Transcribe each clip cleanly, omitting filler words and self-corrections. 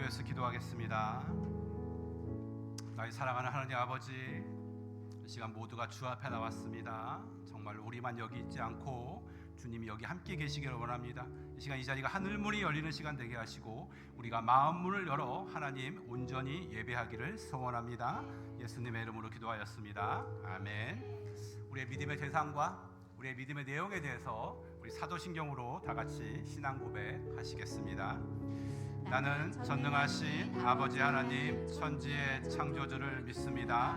위해서 기도하겠습니다. 나의 사랑하는 하나님 아버지, 이 시간 모두가 주 앞에 나왔습니다. 정말 우리만 여기 있지 않고 주님이 여기 함께 계시기를 원합니다. 이 시간 이 자리가 하늘문이 열리는 시간 되게 하시고 우리가 마음문을 열어 하나님 온전히 예배하기를 소원합니다. 예수님의 이름으로 기도하였습니다. 아멘. 우리의 믿음의 대상과 우리의 믿음의 내용에 대해서 우리 사도신경으로 다 같이 신앙 고백하시겠습니다. 나는 전능하신 아버지 하나님 천지의 창조주를 믿습니다.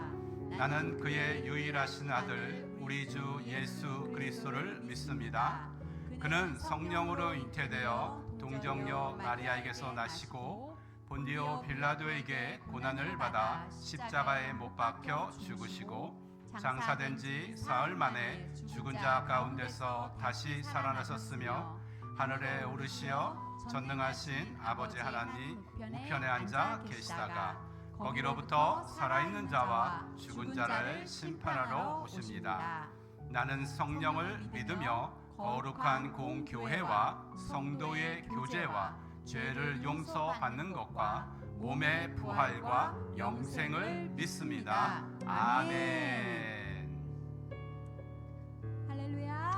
나는 그의 유일하신 아들 우리 주 예수 그리스도를 믿습니다. 그는 성령으로 잉태되어 동정녀 마리아에게서 나시고 본디오 빌라도에게 고난을 받아 십자가에 못 박혀 죽으시고 장사된 지 사흘 만에 죽은 자 가운데서 다시 살아나셨으며 하늘에 오르시어 전능하신 아버지 하나님 우편에 앉아 계시다가 거기로부터 살아있는 자와 죽은 자를 심판하러 오십니다. 나는 성령을 믿으며 거룩한 공교회와 성도의 교제와 죄를 용서받는 것과 몸의 부활과 영생을 믿습니다. 아멘. 할렐루야.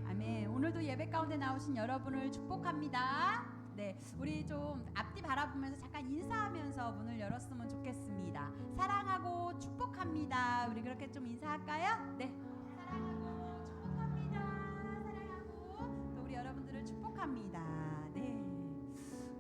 아멘. 오늘도 예배 가운데 나오신 여러분을 축복합니다. 네, 우리 좀 앞뒤 바라보면서 잠깐 인사하면서 문을 열었으면 좋겠습니다. 사랑하고 축복합니다. 우리 그렇게 좀 인사할까요? 네. 사랑하고 축복합니다. 사랑하고 또 우리 여러분들을 축복합니다. 네.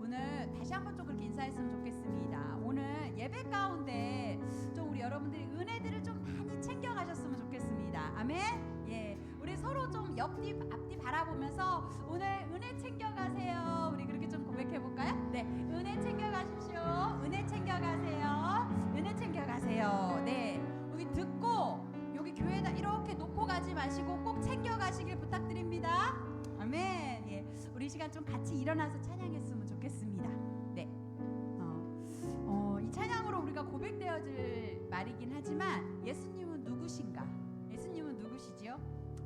오늘 다시 한번 좀 그렇게 인사했으면 좋겠습니다. 오늘 예배 가운데 좀 우리 여러분들이 은혜들을 좀 많이 챙겨가셨으면 좋겠습니다. 아멘. 예, 우리 서로 좀 옆뒤 앞뒤 바라보면서 오늘 은혜 챙겨가세요. 우리 그렇게 좀 고백해볼까요? 네, 은혜 챙겨가십시오. 은혜 챙겨가세요. 은혜 챙겨가세요. 네, 여기 듣고 여기 교회에다 이렇게 놓고 가지 마시고 꼭 챙겨가시길 부탁드립니다. 아멘. 예, 우리 시간 좀 같이 일어나서 찬양했으면 좋겠습니다. 네, 이 찬양으로 우리가 고백되어질 말이긴 하지만 예수님은 누구신가? 예수님은 누구시지요?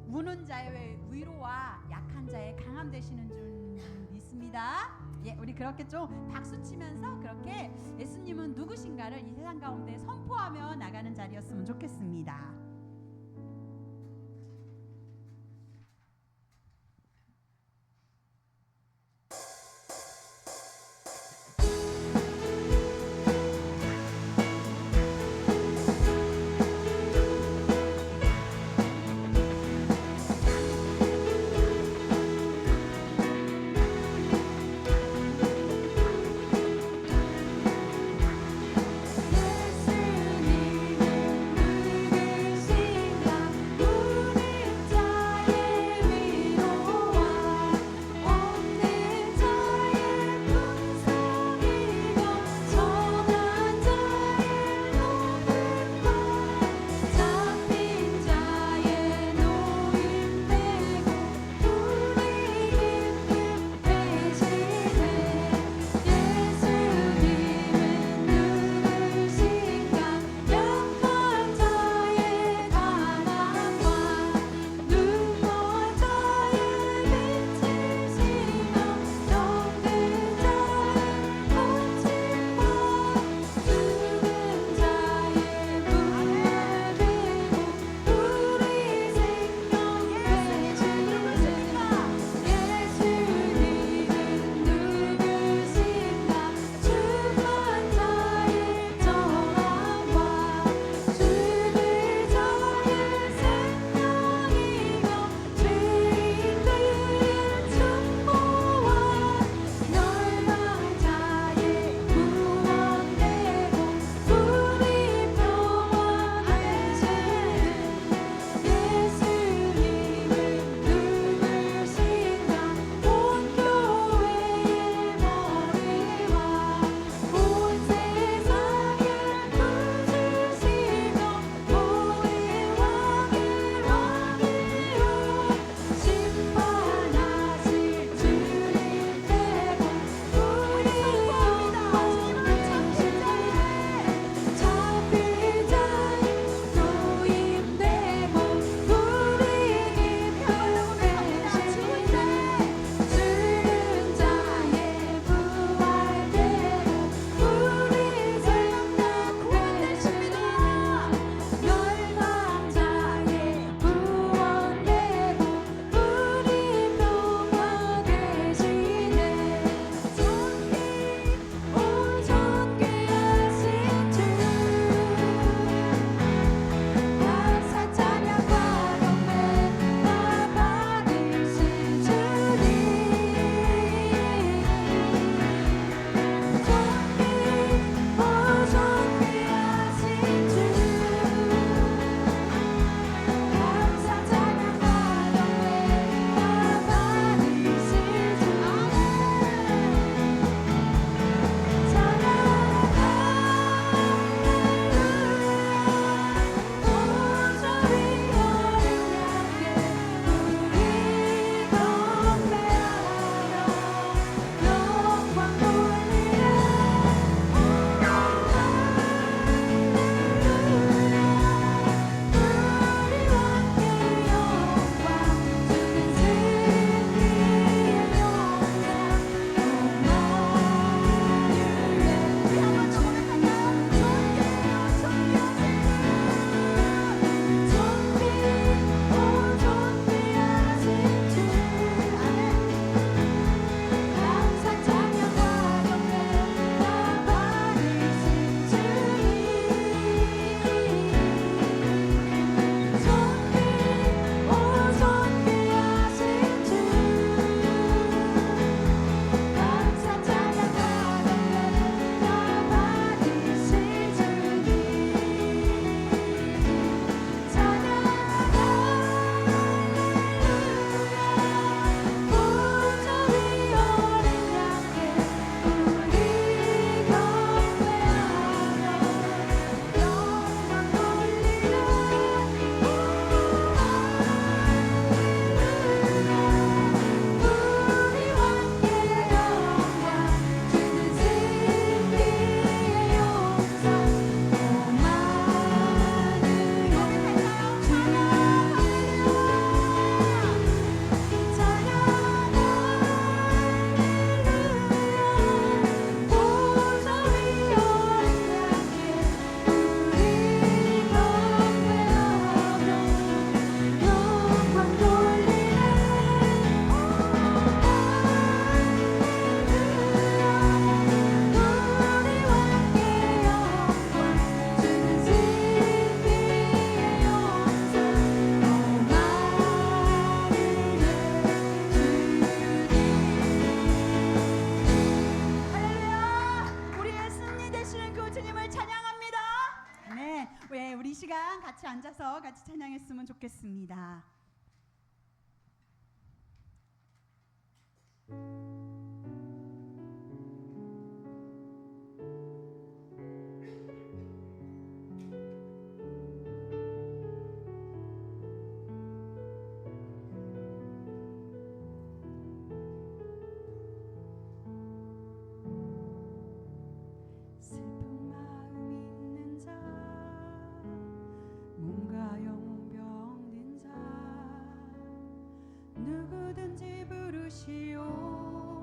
우는 자의 위로와 약한 자의 강함 되시는 줄 믿습니다. 예, 우리 그렇게 좀 박수 치면서 그렇게 예수님은 누구신가를 이 세상 가운데 선포하며 나가는 자리였으면 좋겠습니다. 예수님은 우리 이 시간 같이 앉아서 같이 찬양했으면 좋겠습니다. 슬픈 마음 있는 자, 몸과 영혼 병든 자, 누구든지 부르시오.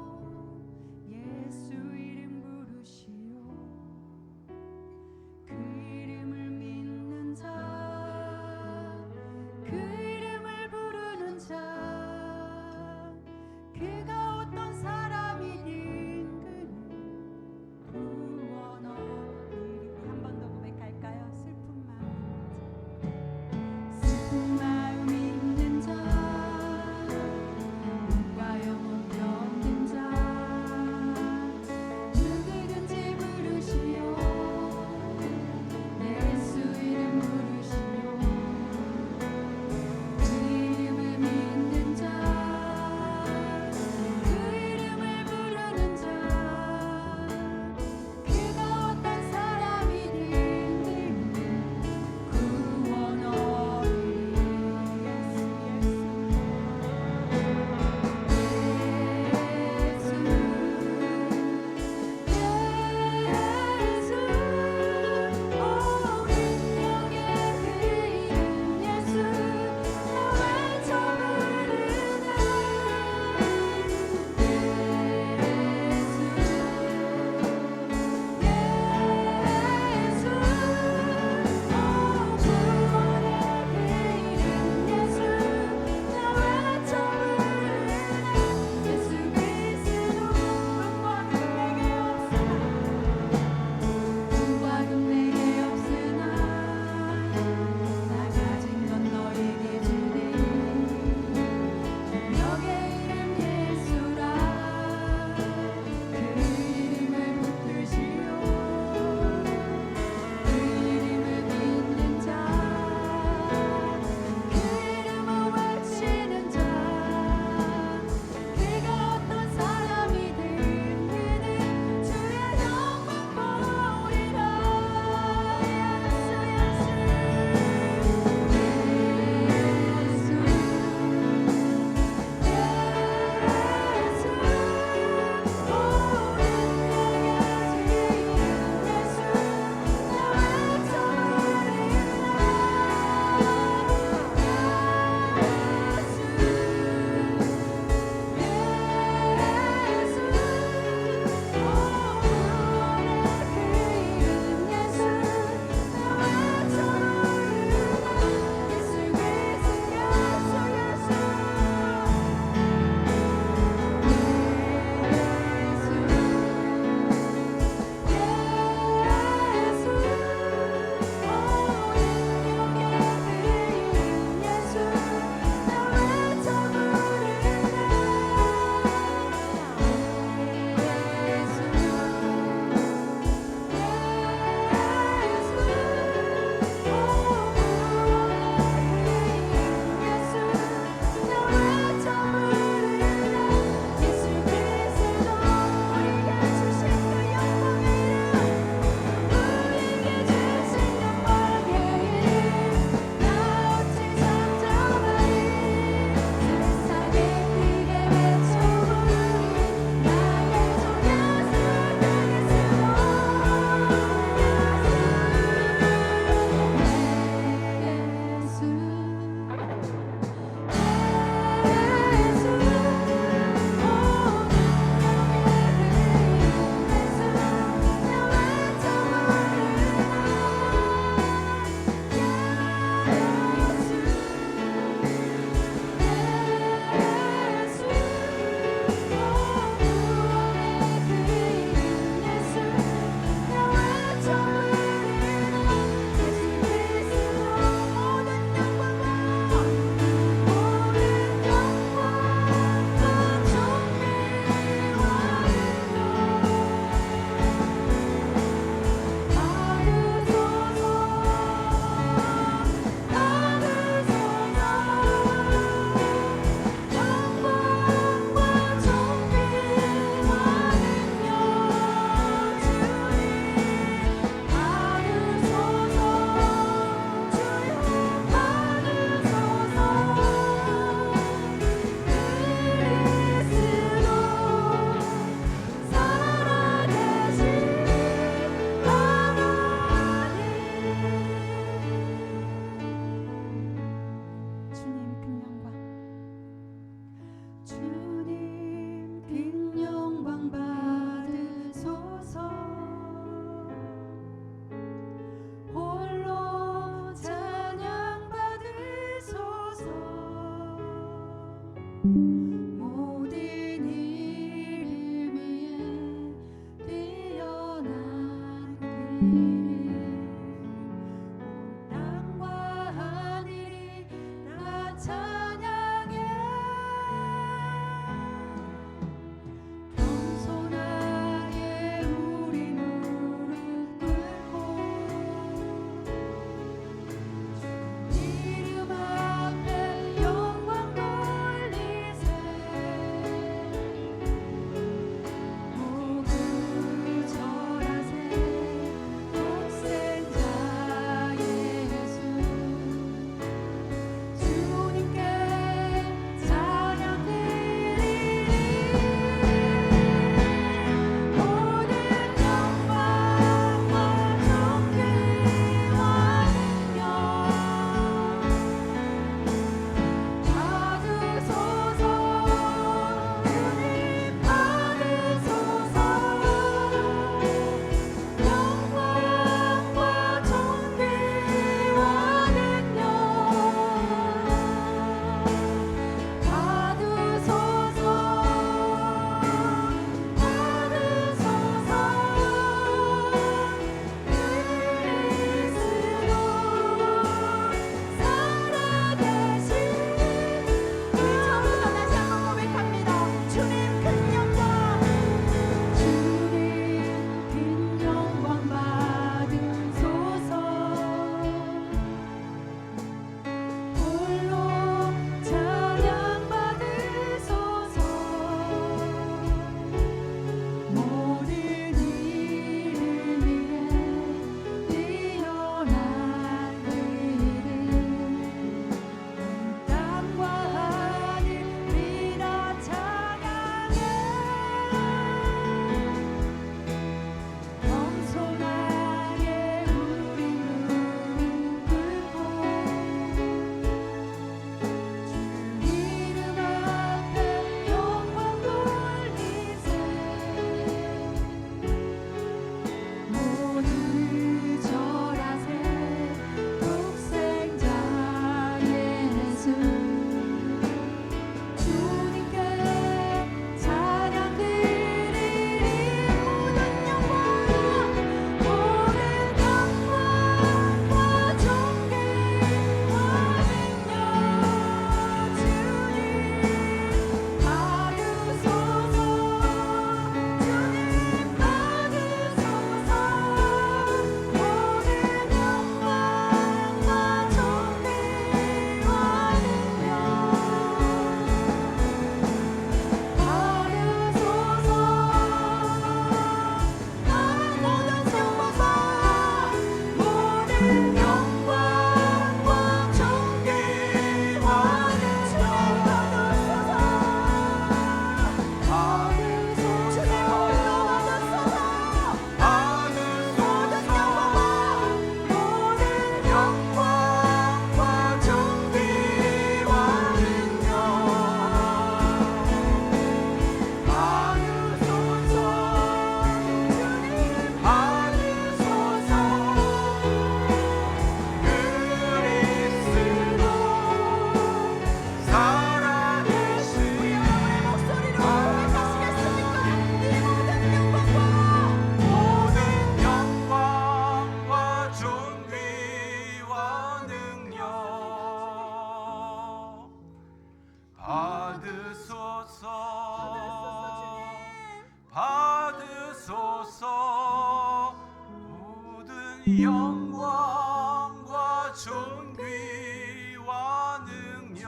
영광과 존귀와 능력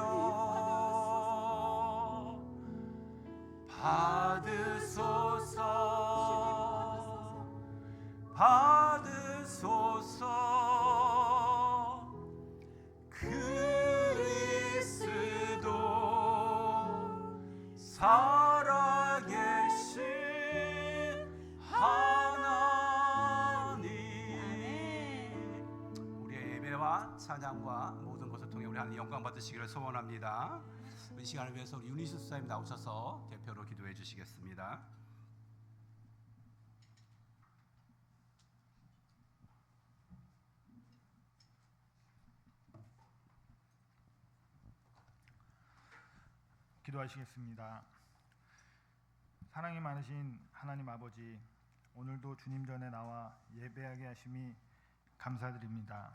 받으소서 받으소서 그리스도 살아계신 하나님 우리의 예배와 찬양과 모든 것을 통해 우리 하나님 영광 받으시기를 소원합니다. 이 시간을 위해서 우리 유니스 수사님 나오셔서 대표로 기도해 주시겠습니다. 기도하시겠습니다. 사랑이 많으신 하나님 아버지, 오늘도 주님 전에 나와 예배하게 하심이 감사드립니다.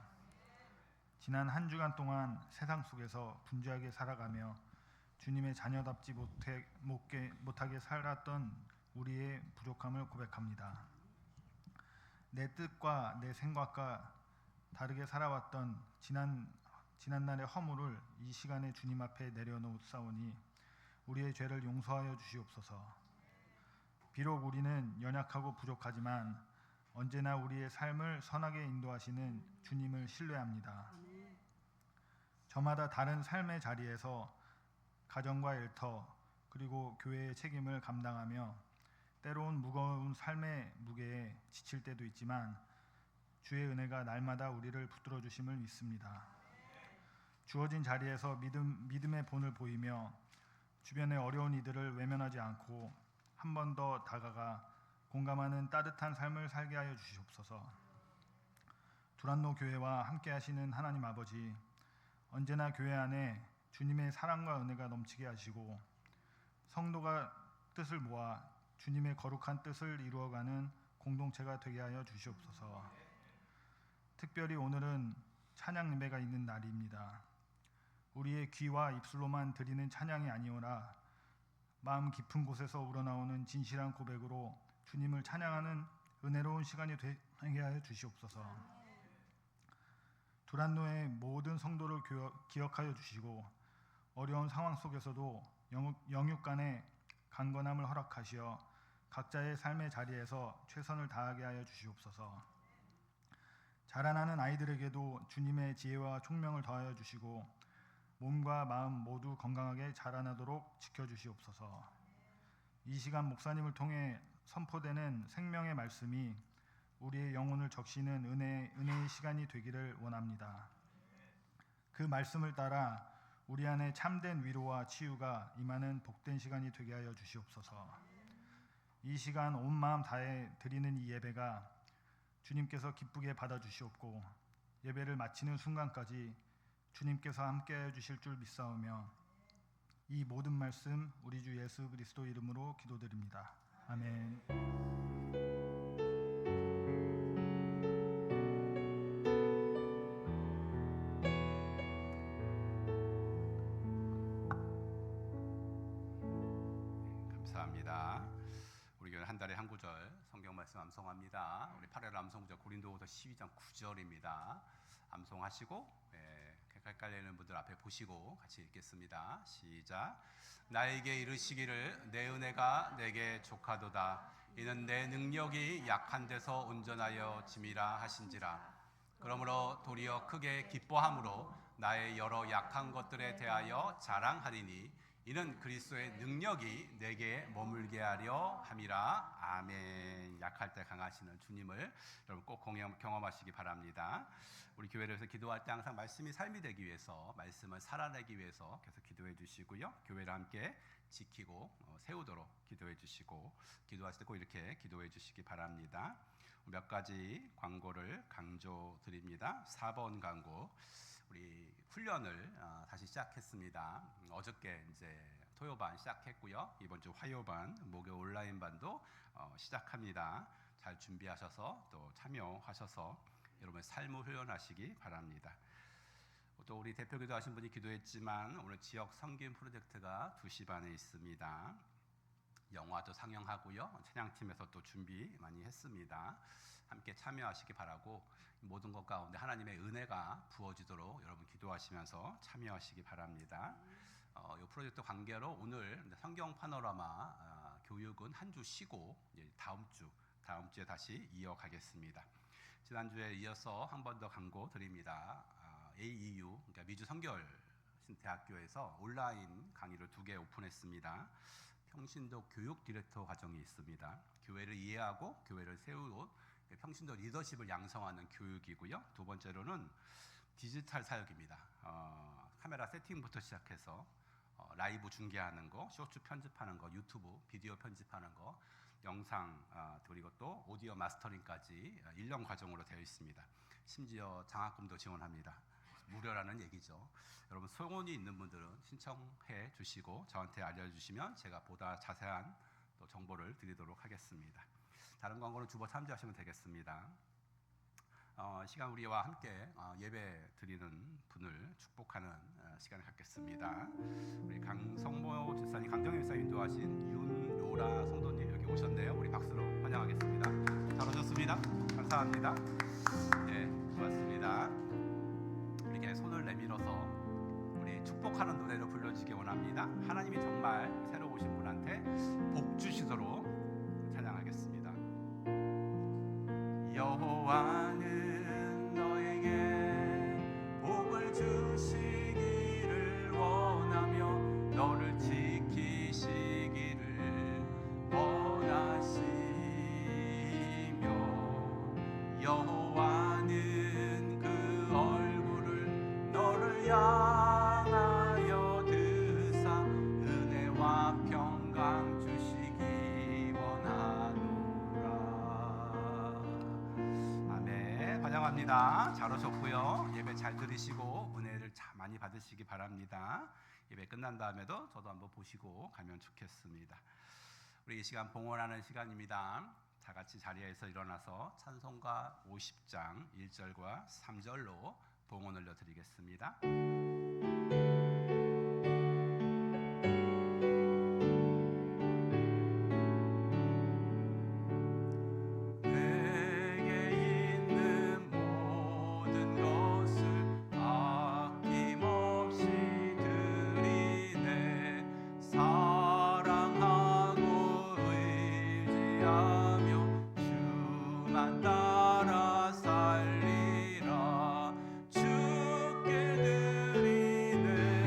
지난 한 주간 동안 세상 속에서 분주하게 살아가며 주님의 자녀답지 못하게 살았던 우리의 부족함을 고백합니다. 내 뜻과 내 생각과 다르게 살아왔던 지난날의 허물을 이 시간에 주님 앞에 내려놓사오니 우리의 죄를 용서하여 주시옵소서. 비록 우리는 연약하고 부족하지만 언제나 우리의 삶을 선하게 인도하시는 주님을 신뢰합니다. 저마다 다른 삶의 자리에서 가정과 일터 그리고 교회의 책임을 감당하며 때로는 무거운 삶의 무게에 지칠 때도 있지만 주의 은혜가 날마다 우리를 붙들어 주심을 믿습니다. 주어진 자리에서 믿음의 본을 보이며 주변의 어려운 이들을 외면하지 않고 한 번 더 다가가 공감하는 따뜻한 삶을 살게 하여 주시옵소서. 두란노 교회와 함께 하시는 하나님 아버지, 언제나 교회 안에 주님의 사랑과 은혜가 넘치게 하시고 성도가 뜻을 모아 주님의 거룩한 뜻을 이루어가는 공동체가 되게 하여 주시옵소서. 특별히 오늘은 찬양 예배가 있는 날입니다. 우리의 귀와 입술로만 드리는 찬양이 아니오라 마음 깊은 곳에서 우러나오는 진실한 고백으로 주님을 찬양하는 은혜로운 시간이 되게 하여 주시옵소서. 두란노의 모든 성도를 기억하여 주시고 어려운 상황 속에서도 영육 간의 강건함을 허락하시어 각자의 삶의 자리에서 최선을 다하게 하여 주시옵소서. 자라나는 아이들에게도 주님의 지혜와 총명을 더하여 주시고 몸과 마음 모두 건강하게 자라나도록 지켜주시옵소서. 이 시간 목사님을 통해 선포되는 생명의 말씀이 우리의 영혼을 적시는 은혜의 시간이 되기를 원합니다. 그 말씀을 따라 우리 안에 참된 위로와 치유가 임하는 복된 시간이 되게 하여 주시옵소서. 이 시간 온 마음 다해 드리는 이 예배가 주님께서 기쁘게 받아주시옵고 예배를 마치는 순간까지 주님께서 함께하여 주실 줄 믿사오며 이 모든 말씀 우리 주 예수 그리스도 이름으로 기도드립니다. 아멘. 감사합니다. 우리 교회 한 달에 한 구절 성경 말씀 암송합니다. 우리 8월 암송구절 고린도후서 12장 9절입니다. 암송하시고 헷갈리는 분들 앞에 보시고 같이 읽겠습니다. 시작. 나에게 이르시기를 내 은혜가 내게 족하도다. 이는 내 능력이 약한 데서 온전하여 짐이라 하신지라. 그러므로 도리어 크게 기뻐함으로 나의 여러 약한 것들에 대하여 자랑하리니 이는 그리스도의 능력이 내게 머물게 하려 함이라. 아멘. 약할 때 강하시는 주님을 여러분 꼭 경험하시기 바랍니다. 우리 교회에서 기도할 때 항상 말씀이 삶이 되기 위해서, 말씀을 살아내기 위해서 계속 기도해 주시고요. 교회를 함께 지키고 세우도록 기도해 주시고, 기도하실 때 꼭 이렇게 기도해 주시기 바랍니다. 몇 가지 광고를 강조드립니다. 4번 광고, 우리 훈련을 다시 시작했습니다. 어저께 이제 토요반 시작했고요. 이번 주 화요반, 목요 온라인 반도 시작합니다. 잘 준비하셔서 또 참여하셔서 여러분의 삶을 훈련하시기 바랍니다. 또 우리 대표 기도하신 분이 기도했지만 오늘 지역 섬김 프로젝트가 2시 반에 있습니다. 영화도 상영하고요. 찬양팀에서 또 준비 많이 했습니다. 함께 참여하시기 바라고, 모든 것 가운데 하나님의 은혜가 부어지도록 여러분 기도하시면서 참여하시기 바랍니다. 이 프로젝트 관계로 오늘 성경 파노라마 교육은 한 주 쉬고 다음 주에 다시 이어가겠습니다. 지난주에 이어서 한 번 더 광고 드립니다. AEU, 그러니까 미주 선결 대학교에서 온라인 강의를 2개 오픈했습니다. 평신도 교육 디렉터 과정이 있습니다. 교회를 이해하고 교회를 세우고 평신도 리더십을 양성하는 교육이고요. 두 번째로는 디지털 사역입니다. 카메라 세팅부터 시작해서 라이브 중계하는 거, 쇼츠 편집하는 거, 유튜브 비디오 편집하는 거, 영상 그리고 또 오디오 마스터링까지 1년 과정으로 되어 있습니다. 심지어 장학금도 지원합니다. 무료라는 얘기죠. 여러분 소원이 있는 분들은 신청해 주시고 저한테 알려주시면 제가 보다 자세한 또 정보를 드리도록 하겠습니다. 다른 광고는 주보 참조하시면 되겠습니다. 시간 우리와 함께 예배 드리는 분을 축복하는 시간을 갖겠습니다. 우리 강성모 집사님, 강정희 집사 인도하신 윤로라 성도님 여기 오셨네요. 우리 박수로 환영하겠습니다. 잘 오셨습니다. 감사합니다. 네, 고맙습니다. 우리에게 손을 내밀어서 우리 축복하는 노래로 불러주시기 원합니다. 하나님이 정말 새로 오신 분한테 복 주시도록 찬양하겠습니다. 여호와는 너에게 복을 주시기를 원하며 너를 지키시기를 원하시며, 여호와는 그 얼굴을 너를 향하여 드사 은혜와 평강 주시기 원하노라. 아멘. 환영합니다. 잘 오셨고요. 예배 잘 들으시고 은혜를 많이 받으시기 바랍니다. 예배 끝난 다음에도 저도 한번 보시고 가면 좋겠습니다. 우리 이 시간 봉헌하는 시간입니다. 다 같이 자리에서 일어나서 찬송가 50장 1절과 3절로 봉헌 올려드리겠습니다. 따라 살리라. 주께 드리는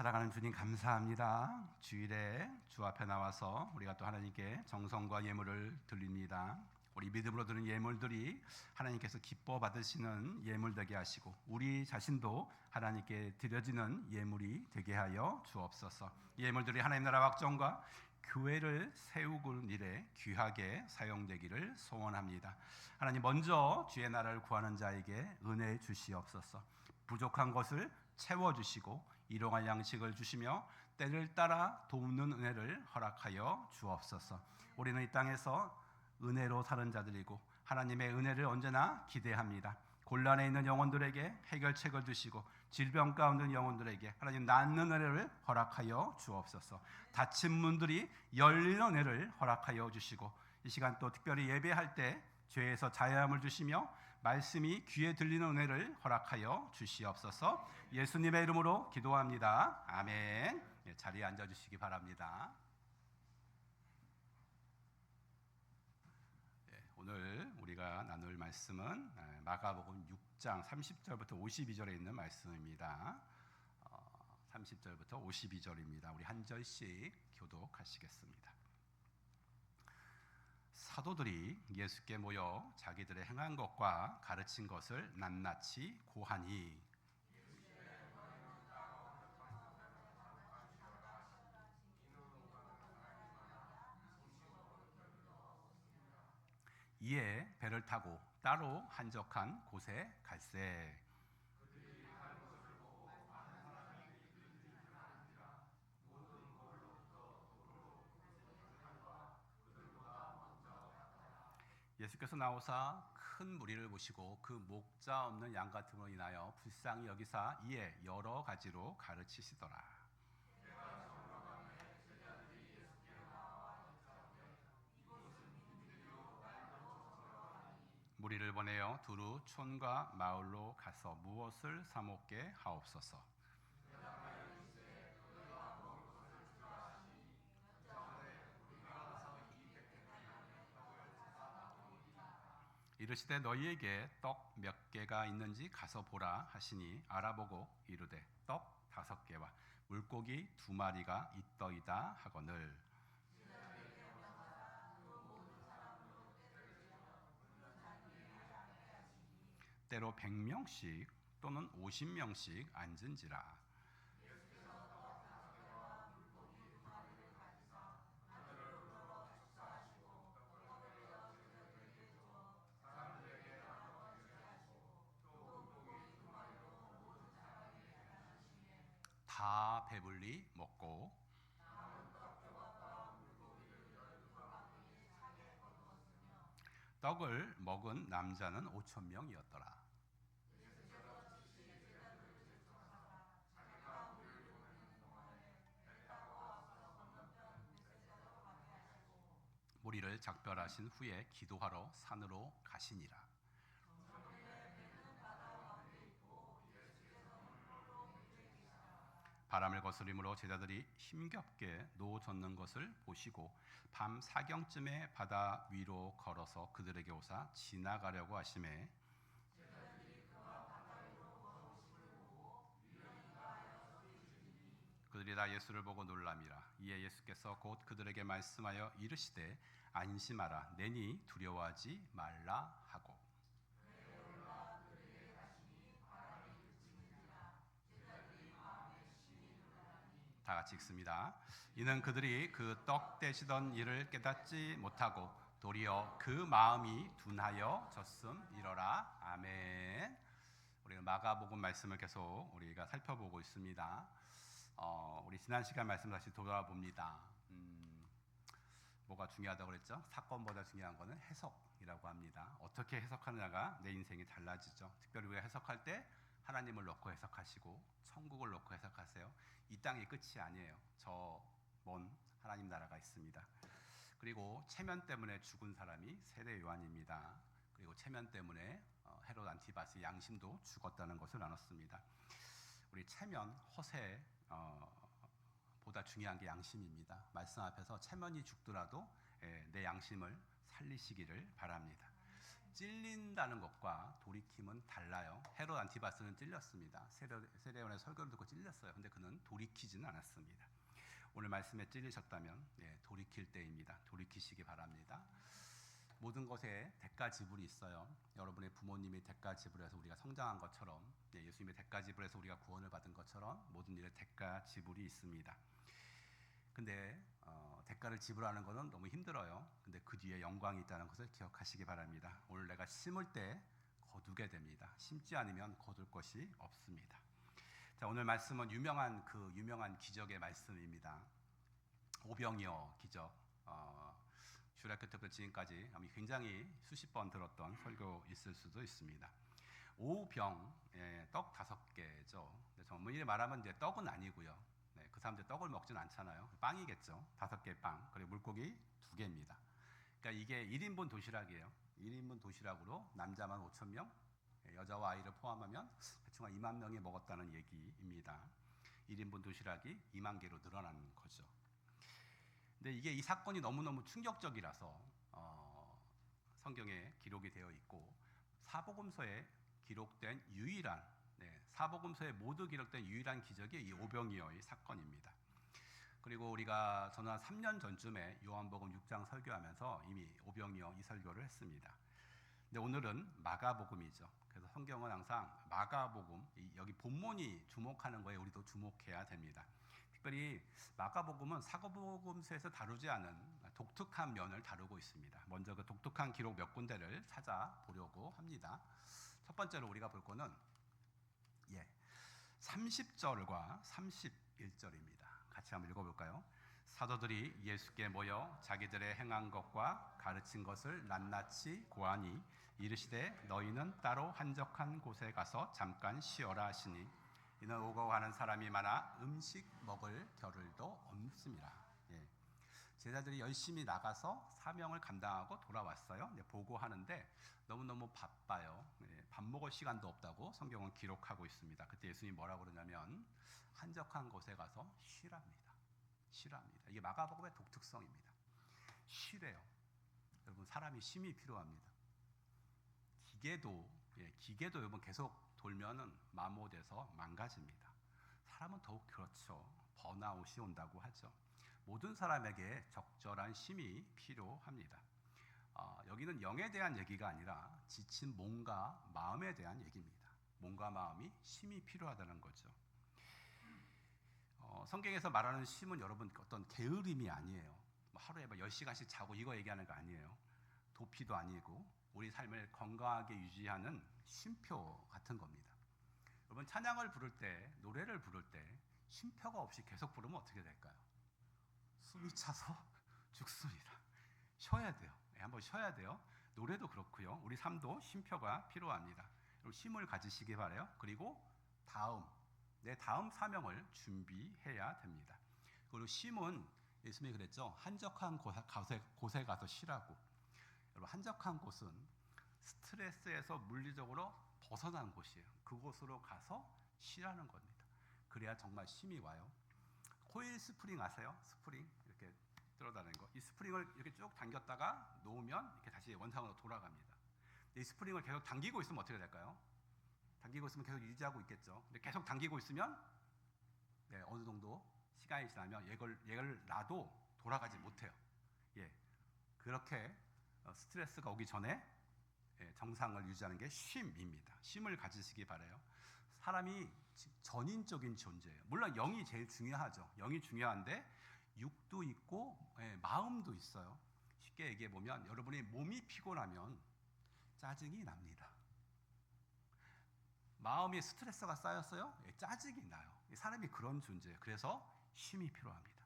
사랑하는 주님 감사합니다. 주일에 주 앞에 나와서 우리가 또 하나님께 정성과 예물을 드립니다. 우리 믿음으로 드는 예물들이 하나님께서 기뻐 받으시는 예물 되게 하시고 우리 자신도 하나님께 드려지는 예물이 되게 하여 주옵소서. 예물들이 하나님 나라 확정과 교회를 세우는 일에 귀하게 사용되기를 소원합니다. 하나님 먼저 주의 나라를 구하는 자에게 은혜 주시옵소서. 부족한 것을 채워주시고 일용할 양식을 주시며 때를 따라 돕는 은혜를 허락하여 주옵소서. 우리는 이 땅에서 은혜로 사는 자들이고 하나님의 은혜를 언제나 기대합니다. 곤란에 있는 영혼들에게 해결책을 주시고 질병 가운데 있는 영혼들에게 하나님 낫는 은혜를 허락하여 주옵소서. 닫힌 문들이 열리는 은혜를 허락하여 주시고 이 시간 또 특별히 예배할 때 죄에서 자유함을 주시며 말씀이 귀에 들리는 은혜를 허락하여 주시옵소서. 예수님의 이름으로 기도합니다. 아멘. 자리에 앉아주시기 바랍니다. 오늘 우리가 나눌 말씀은 마가복음 6장 30절부터 52절에 있는 말씀입니다. 30절부터 52절입니다. 우리 한 절씩 교독하시겠습니다. 사도들이 예수께 모여 자기들의 행한 것과 가르친 것을 낱낱이 고하니 이에 배를 타고 따로 한적한 곳에 갈새. 예수께서 나오사 큰 무리를 보시고 그 목자 없는 양 같음으로 인하여 불쌍히 여기사 이에 여러 가지로 가르치시더라. 무리를 보내어 두루 촌과 마을로 가서 무엇을 사 먹게 하옵소서. 이르시되 너희에게 떡 몇 개가 있는지 가서 보라 하시니 알아보고 이르되 떡 5개와 물고기 2마리가 있더이다 하거늘. 때로 100명씩 또는 50명씩 앉은지라. 다 배불리 먹고 떡을 먹은 남자는 5,000명이었더라. 무리를 작별하신 후에 기도하러 산으로 가시니라. 바람을 거스림으로 제자들이 힘겹게 노 젓는 것을 보시고 밤 사경쯤에 바다 위로 걸어서 그들에게 오사 지나가려고 하시매 그들이 다 예수를 보고 놀람이라. 이에 예수께서 곧 그들에게 말씀하여 이르시되 안심하라 내니 두려워하지 말라 하고 다 같이 읽습니다. 이는 그들이 그 떡 떼시던 일을 깨닫지 못하고 도리어 그 마음이 둔하여 졌음이러라. 아멘. 우리는 마가복음 말씀을 계속 우리가 살펴보고 있습니다. 우리 지난 시간 말씀 다시 돌아봅니다. 뭐가 중요하다고 그랬죠? 사건보다 중요한 것은 해석이라고 합니다. 어떻게 해석하느냐가 내 인생이 달라지죠. 특별히 우리가 해석할 때 하나님을 놓고 해석하시고 천국을 놓고 해석하세요. 이 땅이 끝이 아니에요. 저 먼 하나님 나라가 있습니다. 그리고 체면 때문에 죽은 사람이 세례 요한입니다. 그리고 체면 때문에 헤롯 안티바스 양심도 죽었다는 것을 나눴습니다. 우리 체면, 허세 보다 중요한 게 양심입니다. 말씀 앞에서 체면이 죽더라도 내 양심을 살리시기를 바랍니다. 찔린다는 것과 돌이킴은 달라요. 헤롯 안티바스는 찔렸습니다. 세례요한의 설교를 듣고 찔렸어요. 근데 그는 돌이키지는 않았습니다. 오늘 말씀에 찔리셨다면 돌이킬 때입니다. 돌이키시기 바랍니다. 모든 것에 대가 지불이 있어요. 여러분의 부모님이 대가 지불해서 우리가 성장한 것처럼, 예수님의 대가 지불해서 우리가 구원을 받은 것처럼 모든 일에 대가 지불이 있습니다. 근데 대가를 지불하는 것은 너무 힘들어요. 근데 그 뒤에 영광이 있다는 것을 기억하시기 바랍니다. 오늘 내가 심을 때 거두게 됩니다. 심지 않으면 거둘 것이 없습니다. 자, 오늘 말씀은 유명한 기적의 말씀입니다. 오병이어 기적. 주일학교 때부터 지금까지 굉장히 수십 번 들었던 설교 있을 수도 있습니다. 오병, 떡 5개죠. 전문일에 말하면 이제 떡은 아니고요. 그 사람들 떡을 먹진 않잖아요. 빵이겠죠. 5개 빵, 그리고 물고기 2개입니다. 그러니까 이게 1인분 도시락이에요. 1인분 도시락으로 남자만 5,000명, 여자와 아이를 포함하면 대충 한 2만 명이 먹었다는 얘기입니다. 1인분 도시락이 2만 개로 늘어난 거죠. 근데 이 사건이 너무너무 충격적이라서 성경에 기록이 되어 있고 사복음서에 기록된 사복음서에 모두 기록된 유일한 기적이 이 오병이어의 사건입니다. 그리고 저는 한 3년 전쯤에 요한복음 6장 설교하면서 이미 오병이어 이 설교를 했습니다. 근데 오늘은 마가복음이죠. 그래서 성경은 항상 마가복음, 여기 본문이 주목하는 거에 우리도 주목해야 됩니다. 특별히 마가복음은 사복음서에서 다루지 않은 독특한 면을 다루고 있습니다. 먼저 그 독특한 기록 몇 군데를 찾아보려고 합니다. 첫 번째로 우리가 볼 거는 30절과 31절입니다. 같이 한번 읽어볼까요? 사도들이 예수께 모여 자기들의 행한 것과 가르친 것을 낱낱이 고하니 이르시되 너희는 따로 한적한 곳에 가서 잠깐 쉬어라 하시니 이는 오고 가는 사람이 많아 음식 먹을 겨를도 없습니다. 제자들이 열심히 나가서 사명을 감당하고 돌아왔어요. 보고하는데 너무너무 바빠요. 밥 먹을 시간도 없다고 성경은 기록하고 있습니다. 그때 예수님이 뭐라고 그러냐면 한적한 곳에 가서 쉬랍니다. 이게 마가복음의 독특성입니다. 쉬래요. 여러분, 사람이 쉼이 필요합니다. 기계도 여러분 계속 돌면은 마모돼서 망가집니다. 사람은 더욱 그렇죠. 번아웃이 온다고 하죠. 모든 사람에게 적절한 쉼이 필요합니다. 여기는 영에 대한 얘기가 아니라 지친 몸과 마음에 대한 얘기입니다. 몸과 마음이 쉼이 필요하다는 거죠. 성경에서 말하는 쉼은 여러분 어떤 게으름이 아니에요. 하루에 10시간씩 자고 이거 얘기하는 거 아니에요. 도피도 아니고 우리 삶을 건강하게 유지하는 쉼표 같은 겁니다. 여러분, 찬양을 부를 때, 노래를 부를 때 쉼표가 없이 계속 부르면 어떻게 될까요? 숨이 차서 죽습니다. 쉬어야 돼요. 한번 쉬어야 돼요. 노래도 그렇고요. 우리 삶도 쉼표가 필요합니다. 쉼을 가지시기 바라요. 그리고 내 다음 사명을 준비해야 됩니다. 그리고 쉼은 예수님이 그랬죠. 한적한 곳에 가서 쉬라고. 여러분, 한적한 곳은 스트레스에서 물리적으로 벗어난 곳이에요. 그곳으로 가서 쉬라는 겁니다. 그래야 정말 쉼이 와요. 코일 스프링 아세요? 스프링 이렇게 들어다니는 거. 이 스프링을 이렇게 쭉 당겼다가 놓으면 이렇게 다시 원상으로 돌아갑니다. 이 스프링을 계속 당기고 있으면 어떻게 될까요? 당기고 있으면 계속 유지하고 있겠죠. 근데 계속 당기고 있으면 어느 정도 시간이 지나면 얘를 놔도 돌아가지 못해요. 그렇게 스트레스가 오기 전에 정상을 유지하는 게 쉼입니다. 쉼을 가지시기 바라요. 사람이 전인적인 존재예요. 물론 영이 제일 중요하죠. 영이 중요한데 육도 있고 마음도 있어요. 쉽게 얘기해 보면 여러분이 몸이 피곤하면 짜증이 납니다. 마음에 스트레스가 쌓였어요? 짜증이 나요. 사람이 그런 존재예요. 그래서 쉼이 필요합니다.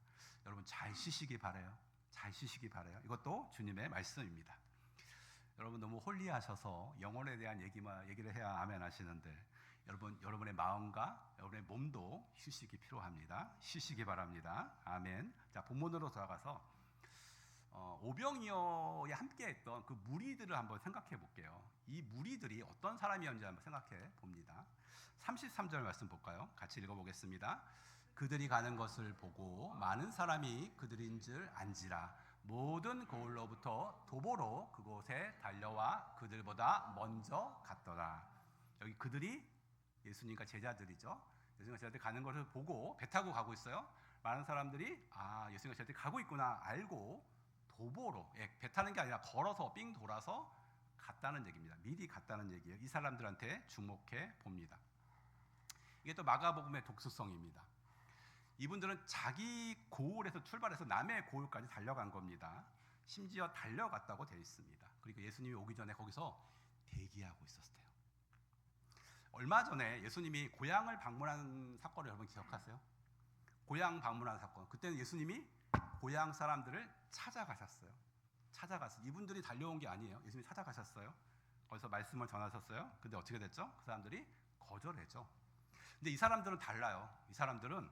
여러분, 잘 쉬시기 바라요. 잘 쉬시기 바라요. 이것도 주님의 말씀입니다. 여러분, 너무 홀리하셔서 영혼에 대한 얘기를 해야 아멘 하시는데 여러분의 마음과 여러분의 몸도 휴식이 필요합니다. 쉬시기 바랍니다. 아멘. 자, 본문으로 돌아가서 오병이어에 함께했던 그 무리들을 한번 생각해 볼게요. 이 무리들이 어떤 사람이었는지 한번 생각해 봅니다. 33절 말씀 볼까요? 같이 읽어보겠습니다. 그들이 가는 것을 보고 많은 사람이 그들인 줄 안지라. 모든 고을로부터 도보로 그곳에 달려와 그들보다 먼저 갔더라. 여기 그들이 예수님과 제자들이죠. 예수님과 제자들이 가는 것을 보고 배 타고 가고 있어요. 많은 사람들이 예수님과 제자들이 가고 있구나 알고 도보로, 배 타는 게 아니라 걸어서 삥 돌아서 갔다는 얘기입니다. 미리 갔다는 얘기예요. 이 사람들한테 주목해 봅니다. 이게 또 마가복음의 독특성입니다. 이분들은 자기 고을에서 출발해서 남의 고을까지 달려간 겁니다. 심지어 달려갔다고 되어 있습니다. 그리고 예수님이 오기 전에 거기서 대기하고 있었어요. 얼마 전에 예수님이 고향을 방문한 사건을 여러분 기억하세요? 고향 방문한 사건. 그때는 예수님이 고향 사람들을 찾아가셨어요. 찾아가서 이분들이 달려온 게 아니에요. 예수님이 찾아가셨어요. 거기서 말씀을 전하셨어요. 근데 어떻게 됐죠? 그 사람들이 거절했죠. 근데 이 사람들은 달라요. 이 사람들은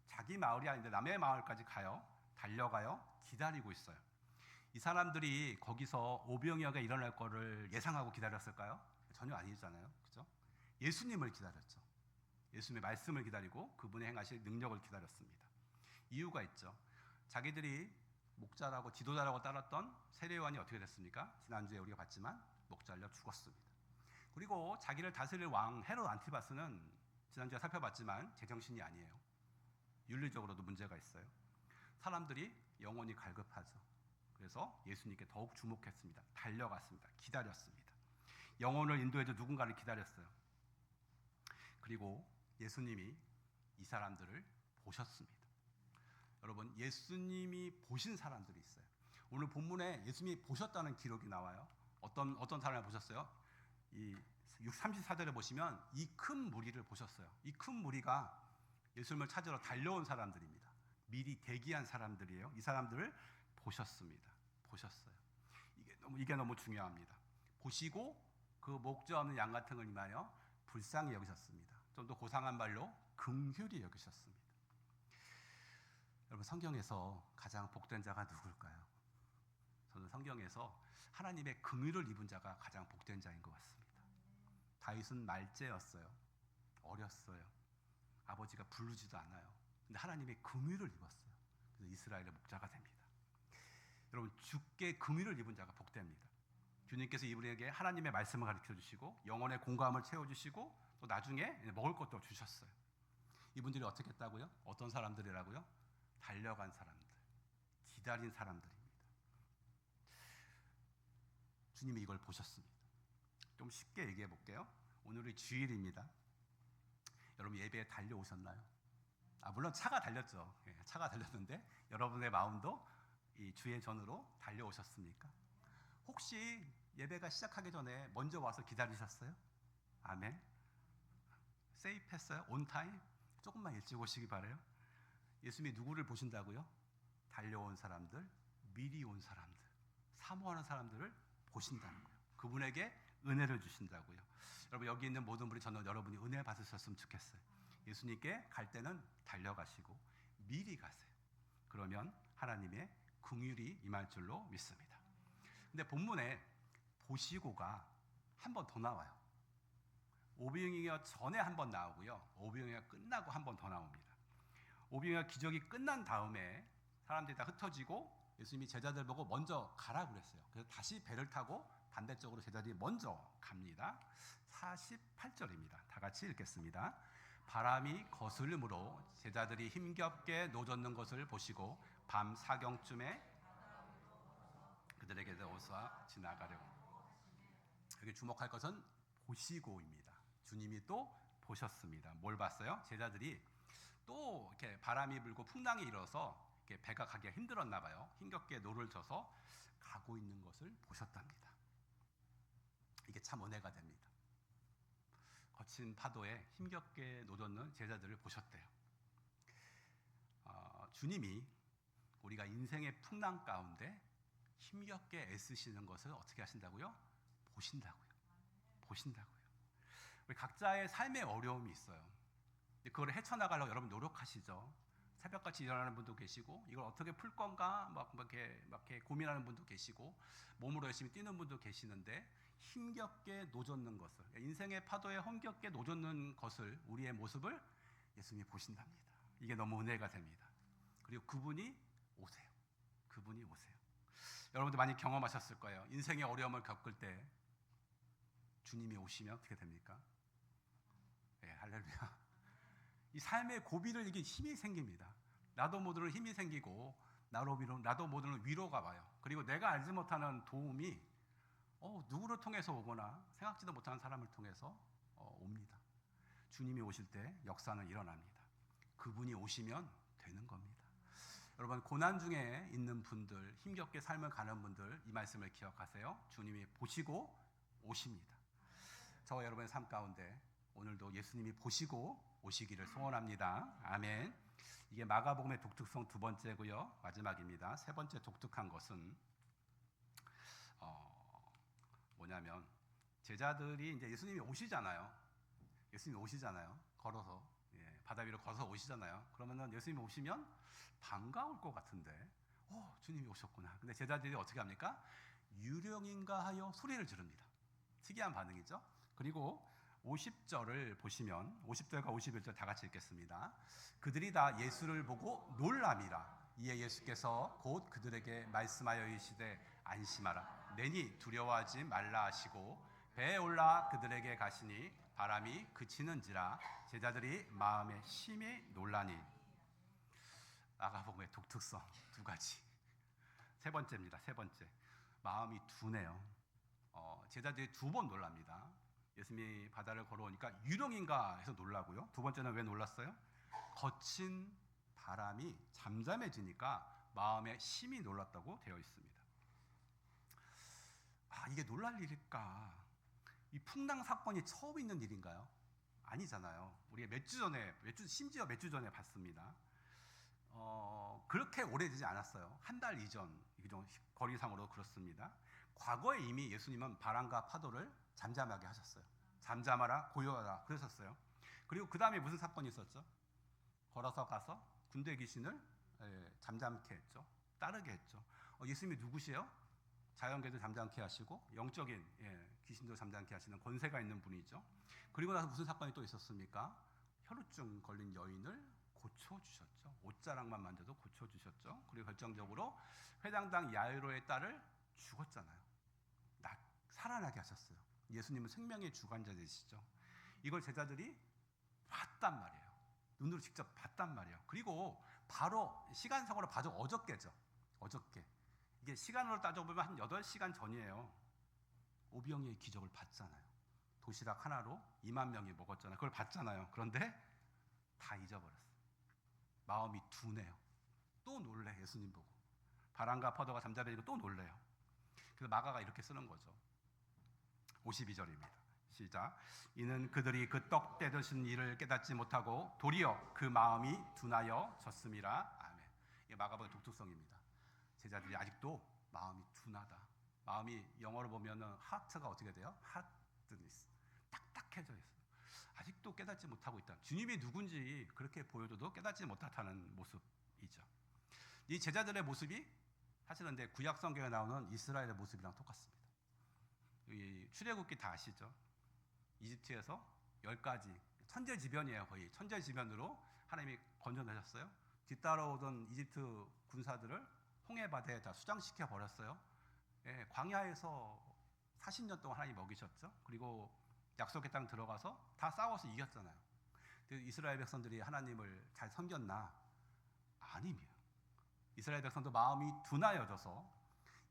자기 마을이 아닌데 남의 마을까지 가요. 달려가요. 기다리고 있어요. 이 사람들이 거기서 오병이어가 일어날 거를 예상하고 기다렸을까요? 전혀 아니잖아요. 그죠? 예수님을 기다렸죠. 예수님의 말씀을 기다리고 그분의 행하실 능력을 기다렸습니다. 이유가 있죠. 자기들이 목자라고 지도자라고 따랐던 세례요한이 어떻게 됐습니까? 지난주에 우리가 봤지만 목 잘려 죽었습니다. 그리고 자기를 다스릴 왕 헤롯 안티바스는 지난주에 살펴봤지만 제정신이 아니에요. 윤리적으로도 문제가 있어요. 사람들이 영혼이 갈급하죠. 그래서 예수님께 더욱 주목했습니다. 달려갔습니다. 기다렸습니다. 영혼을 인도해줘 누군가를 기다렸어요. 그리고 예수님이 이 사람들을 보셨습니다. 여러분, 예수님이 보신 사람들이 있어요. 오늘 본문에 예수님이 보셨다는 기록이 나와요. 어떤 사람을 보셨어요? 이 34절에 보시면 이 큰 무리를 보셨어요. 이 큰 무리가 예수님을 찾으러 달려온 사람들입니다. 미리 대기한 사람들이에요. 이 사람들을 보셨습니다. 보셨어요. 이게 너무 중요합니다. 보시고 그 목자 없는 양 같은 걸 임하여 불쌍히 여기셨습니다. 좀 더 고상한 말로 긍휼히 여기셨습니다. 여러분, 성경에서 가장 복된 자가 누굴까요? 저는 성경에서 하나님의 긍휼을 입은 자가 가장 복된 자인 것 같습니다. 다윗은 말째였어요. 어렸어요. 아버지가 부르지도 않아요. 근데 하나님의 긍휼을 입었어요. 그래서 이스라엘의 목자가 됩니다. 여러분, 주께 긍휼을 입은 자가 복됩니다. 주님께서 이분에게 하나님의 말씀을 가르쳐 주시고 영혼의 공감을 채워주시고 또 나중에 먹을 것도 주셨어요. 이분들이 어떻게 했다고요? 어떤 사람들이라고요? 달려간 사람들, 기다린 사람들입니다. 주님이 이걸 보셨습니다. 좀 쉽게 얘기해 볼게요. 오늘이 주일입니다. 여러분, 예배에 달려오셨나요? 물론 차가 달렸죠. 차가 달렸는데 여러분의 마음도 이 주의 전으로 달려오셨습니까? 혹시 예배가 시작하기 전에 먼저 와서 기다리셨어요? 아멘. 세이프했어요? 온타임? 조금만 일찍 오시기 바라요. 예수님이 누구를 보신다고요? 달려온 사람들, 미리 온 사람들, 사모하는 사람들을 보신다는 거예요. 그분에게 은혜를 주신다고요. 여러분, 여기 있는 모든 분이 저는 여러분이 은혜 받으셨으면 좋겠어요. 예수님께 갈 때는 달려가시고 미리 가세요. 그러면 하나님의 긍휼이 임할 줄로 믿습니다. 근데 본문에 보시고가 한 번 더 나와요. 오병이어 전에 한 번 나오고요. 오병이어 끝나고 한 번 더 나옵니다. 오병이어 기적이 끝난 다음에 사람들이 다 흩어지고 예수님이 제자들 보고 먼저 가라 그랬어요. 그래서 다시 배를 타고 반대쪽으로 제자들이 먼저 갑니다. 48절입니다. 다 같이 읽겠습니다. 바람이 거슬므로 제자들이 힘겹게 노젓는 것을 보시고 밤 사경쯤에 그들에게 어서 지나가려고. 여기 주목할 것은 보시고입니다. 주님이 또 보셨습니다. 뭘 봤어요? 제자들이 또 이렇게 바람이 불고 풍랑이 일어서 이렇게 배가 가기가 힘들었나 봐요. 힘겹게 노를 져서 가고 있는 것을 보셨답니다. 이게 참 은혜가 됩니다. 거친 파도에 힘겹게 노젓는 제자들을 보셨대요. 주님이 우리가 인생의 풍랑 가운데 힘겹게 애쓰시는 것을 어떻게 하신다고요? 보신다고요. 보신다고요. 우리 각자의 삶의 어려움이 있어요. 그걸 헤쳐나가려고 여러분 노력하시죠. 새벽같이 일어나는 분도 계시고 이걸 어떻게 풀 건가 막 이렇게 고민하는 분도 계시고 몸으로 열심히 뛰는 분도 계시는데 힘겹게 노젓는 것을, 인생의 파도에 험겹게 노젓는 것을, 우리의 모습을 예수님이 보신답니다. 이게 너무 은혜가 됩니다. 그리고 그분이 오세요. 그분이 오세요. 여러분들 많이 경험하셨을 거예요. 인생의 어려움을 겪을 때 주님이 오시면 어떻게 됩니까? 네, 할렐루야. 이 삶의 고비를 이게 힘이 생깁니다. 나도 모르는 힘이 생기고 나도 모르는 위로가 와요. 그리고 내가 알지 못하는 도움이 누구를 통해서 오거나 생각지도 못하는 사람을 통해서 옵니다. 주님이 오실 때 역사는 일어납니다. 그분이 오시면 되는 겁니다. 여러분, 고난 중에 있는 분들, 힘겹게 삶을 가는 분들, 이 말씀을 기억하세요. 주님이 보시고 오십니다. 저와 여러분의 삶 가운데 오늘도 예수님이 보시고 오시기를 소원합니다. 아멘. 이게 마가복음의 독특성 두 번째고요. 마지막입니다. 세 번째 독특한 것은 뭐냐면 제자들이 이제 예수님이 오시잖아요. 걸어서 바다 위로 걸어서 오시잖아요. 그러면은 예수님이 오시면 반가울 것 같은데, 주님이 오셨구나. 근데 제자들이 어떻게 합니까? 유령인가 하여 소리를 지릅니다. 특이한 반응이죠. 그리고 50절을 보시면 50절과 51절 다 같이 읽겠습니다. 그들이 다 예수를 보고 놀람이라. 이에 예수께서 곧 그들에게 말씀하여 이르시되 안심하라. 내니 두려워하지 말라 하시고 배에 올라 그들에게 가시니 바람이 그치는지라 제자들이 마음에 심히 놀라니. 마가복음의 독특성 두 가지. 세 번째입니다. 세 번째, 마음이 둔해요. 제자들이 두 번 놀랍니다. 예수님이 바다를 걸어오니까 유령인가 해서 놀라고요. 두 번째는 왜 놀랐어요? 거친 바람이 잠잠해지니까 마음에 심히 놀랐다고 되어 있습니다. 이게 놀랄 일일까? 이 풍랑 사건이 처음 있는 일인가요? 아니잖아요. 우리가 심지어 몇 주 전에 봤습니다. 그렇게 오래되지 않았어요. 한 달 이전, 거리상으로 그렇습니다. 과거에 이미 예수님은 바람과 파도를 잠잠하게 하셨어요. 잠잠하라, 고요하라 그러셨어요. 그리고 그 다음에 무슨 사건이 있었죠? 걸어서 가서 군대 귀신을 잠잠케 했죠. 따르게 했죠. 예수님이 누구시에요? 자연계도 잠잠케 하시고 영적인 귀신도 잠잠케 하시는 권세가 있는 분이죠. 그리고 나서 무슨 사건이 또 있었습니까? 혈루증 걸린 여인을 고쳐주셨죠. 옷자락만 만져도 고쳐주셨죠. 그리고 결정적으로 회당당 야이로의 딸을 죽었잖아요. 살아나게 하셨어요. 예수님은 생명의 주관자 되시죠. 이걸 제자들이 봤단 말이에요. 눈으로 직접 봤단 말이에요. 그리고 바로 시간상으로 봐도 어저께죠. 어저께. 이게 시간으로 따져보면 한 8시간 전이에요. 오병이의 기적을 봤잖아요. 도시락 하나로 2만 명이 먹었잖아요. 그걸 봤잖아요. 그런데 다 잊어버렸어요. 마음이 둔해요. 또 놀래, 예수님 보고. 바람과 파도가 잠잠해지고 또 놀래요. 그래서 마가가 이렇게 쓰는 거죠. 52절입니다. 시작. 이는 그들이 그 떡 떼드신 일을 깨닫지 못하고 도리어 그 마음이 둔하여 졌음이라. 아멘. 이게 마가복음의 독특성입니다. 제자들이 아직도 마음이 둔하다. 마음이 영어로 보면은 하트가 어떻게 돼요? 하트니스. 딱딱해져 있어요. 아직도 깨닫지 못하고 있다. 주님이 누군지 그렇게 보여줘도 깨닫지 못하는 모습이죠. 이 제자들의 모습이 사실은 근데 구약 성경에 나오는 이스라엘의 모습이랑 똑같습니다. 이 출애굽기 다 아시죠? 이집트에서 10가지 천재지변이에요. 거의 천재지변으로 하나님이 건져내셨어요. 뒤따라오던 이집트 군사들을 홍해바다에 다 수장시켜 버렸어요. 광야에서 40년 동안 하나님이 먹이셨죠. 그리고 약속의 땅 들어가서 다 싸워서 이겼잖아요. 이스라엘 백성들이 하나님을 잘 섬겼나? 아닙니다. 이스라엘 백성도 마음이 둔하여져서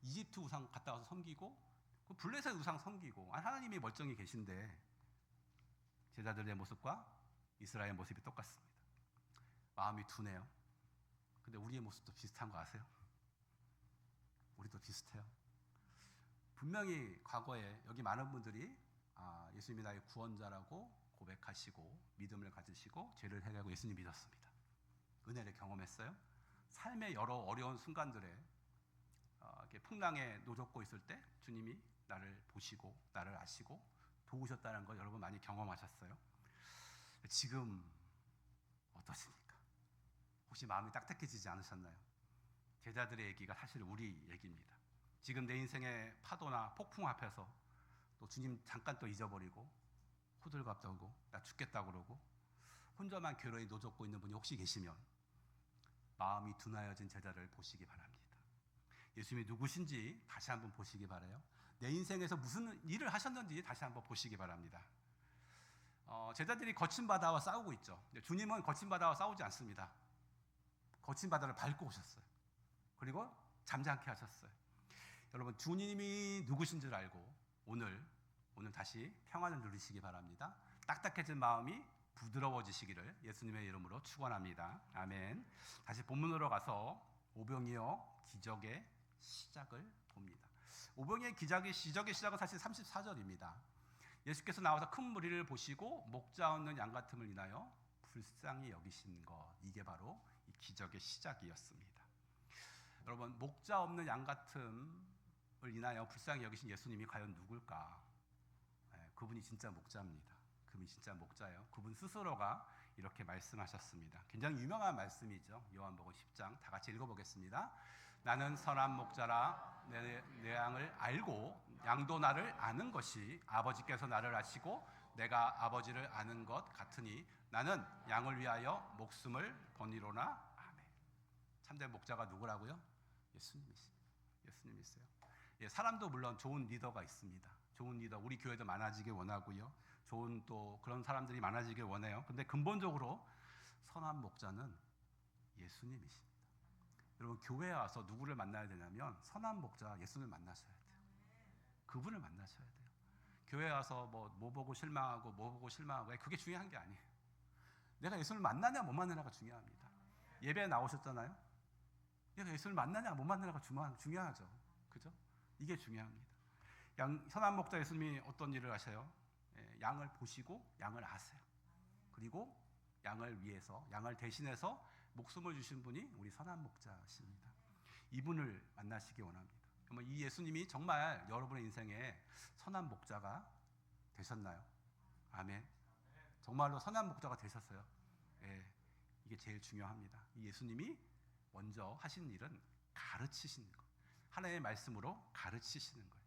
이집트 우상 갔다 와서 섬기고 그 블레셋 우상 섬기고 하나님이 멀쩡히 계신데 제자들의 모습과 이스라엘 모습이 똑같습니다. 마음이 둔해요. 근데 우리의 모습도 비슷한 거 아세요? 우리도 비슷해요. 분명히 과거에 여기 많은 분들이 예수님이 나의 구원자라고 고백하시고 믿음을 가지시고 죄를 해결하고 예수님 믿었습니다. 은혜를 경험했어요. 삶의 여러 어려운 순간들에 이렇게 풍랑에 노젓고 있을 때 주님이 나를 보시고 나를 아시고 도우셨다는 걸 여러분 많이 경험하셨어요. 지금 어떠십니까? 혹시 마음이 딱딱해지지 않으셨나요? 제자들의 얘기가 사실 우리 얘기입니다. 지금 내 인생의 파도나 폭풍 앞에서 또 주님 잠깐 또 잊어버리고 호들갑 떨고 나 죽겠다 그러고 혼자만 괴로이 노젓고 있는 분이 혹시 계시면 마음이 둔하여진 제자를 보시기 바랍니다. 예수님이 누구신지 다시 한번 보시기 바라요. 내 인생에서 무슨 일을 하셨는지 다시 한번 보시기 바랍니다. 제자들이 거친 바다와 싸우고 있죠. 주님은 거친 바다와 싸우지 않습니다. 거친 바다를 밟고 오셨어요. 그리고 잠잠케 하셨어요. 여러분, 주님이 누구신 줄 알고 오늘 다시 평안을 누리시기 바랍니다. 딱딱해진 마음이 부드러워지시기를 예수님의 이름으로 축원합니다. 아멘. 다시 본문으로 가서 오병이어 기적의 시작을 봅니다. 오병이어 기적의 시작은 사실 34절입니다. 예수께서 나와서 큰 무리를 보시고 목자 없는 양 같음을 인하여 불쌍히 여기신 것, 이게 바로 이 기적의 시작이었습니다. 여러분, 목자 없는 양 같음을 인하여 불쌍히 여기신 예수님이 과연 누굴까? 그분이 진짜 목자입니다. 그분이 진짜 목자예요. 그분 스스로가 이렇게 말씀하셨습니다. 굉장히 유명한 말씀이죠. 요한복음 10장 다 같이 읽어보겠습니다. 나는 선한 목자라 내 양을 알고 양도 나를 아는 것이 아버지께서 나를 아시고 내가 아버지를 아는 것 같으니 나는 양을 위하여 목숨을 버리로나. 아멘. 참된 목자가 누구라고요? 예수님이세요. 예, 사람도 물론 좋은 리더가 있습니다. 좋은 리더, 우리 교회도 많아지길 원하고요. 좋은 또 그런 사람들이 많아지길 원해요. 근데 근본적으로 선한 목자는 예수님이십니다. 여러분, 교회에 와서 누구를 만나야 되냐면 선한 목자 예수님을 만나셔야 돼요. 그분을 만나셔야 돼요. 교회에 와서 뭐 보고 실망하고 그게 중요한 게 아니에요. 내가 예수님을 만나냐 못 만나냐가 중요합니다. 예배에 나오셨잖아요. 내가 예수님을 만나냐 못 만나냐가 중요하죠. 그죠? 이게 중요합니다. 선한 목자 예수님이 어떤 일을 하셔요? 양을 보시고 양을 아세요. 그리고 양을 위해서, 양을 대신해서 목숨을 주신 분이 우리 선한 목자십니다. 이분을 만나시기 원합니다. 그러면 이 예수님이 정말 여러분의 인생에 선한 목자가 되셨나요? 아멘. 정말로 선한 목자가 되셨어요. 예, 이게 제일 중요합니다. 이 예수님이 먼저 하신 일은 가르치시는 것. 하나님의 말씀으로 가르치시는 거예요.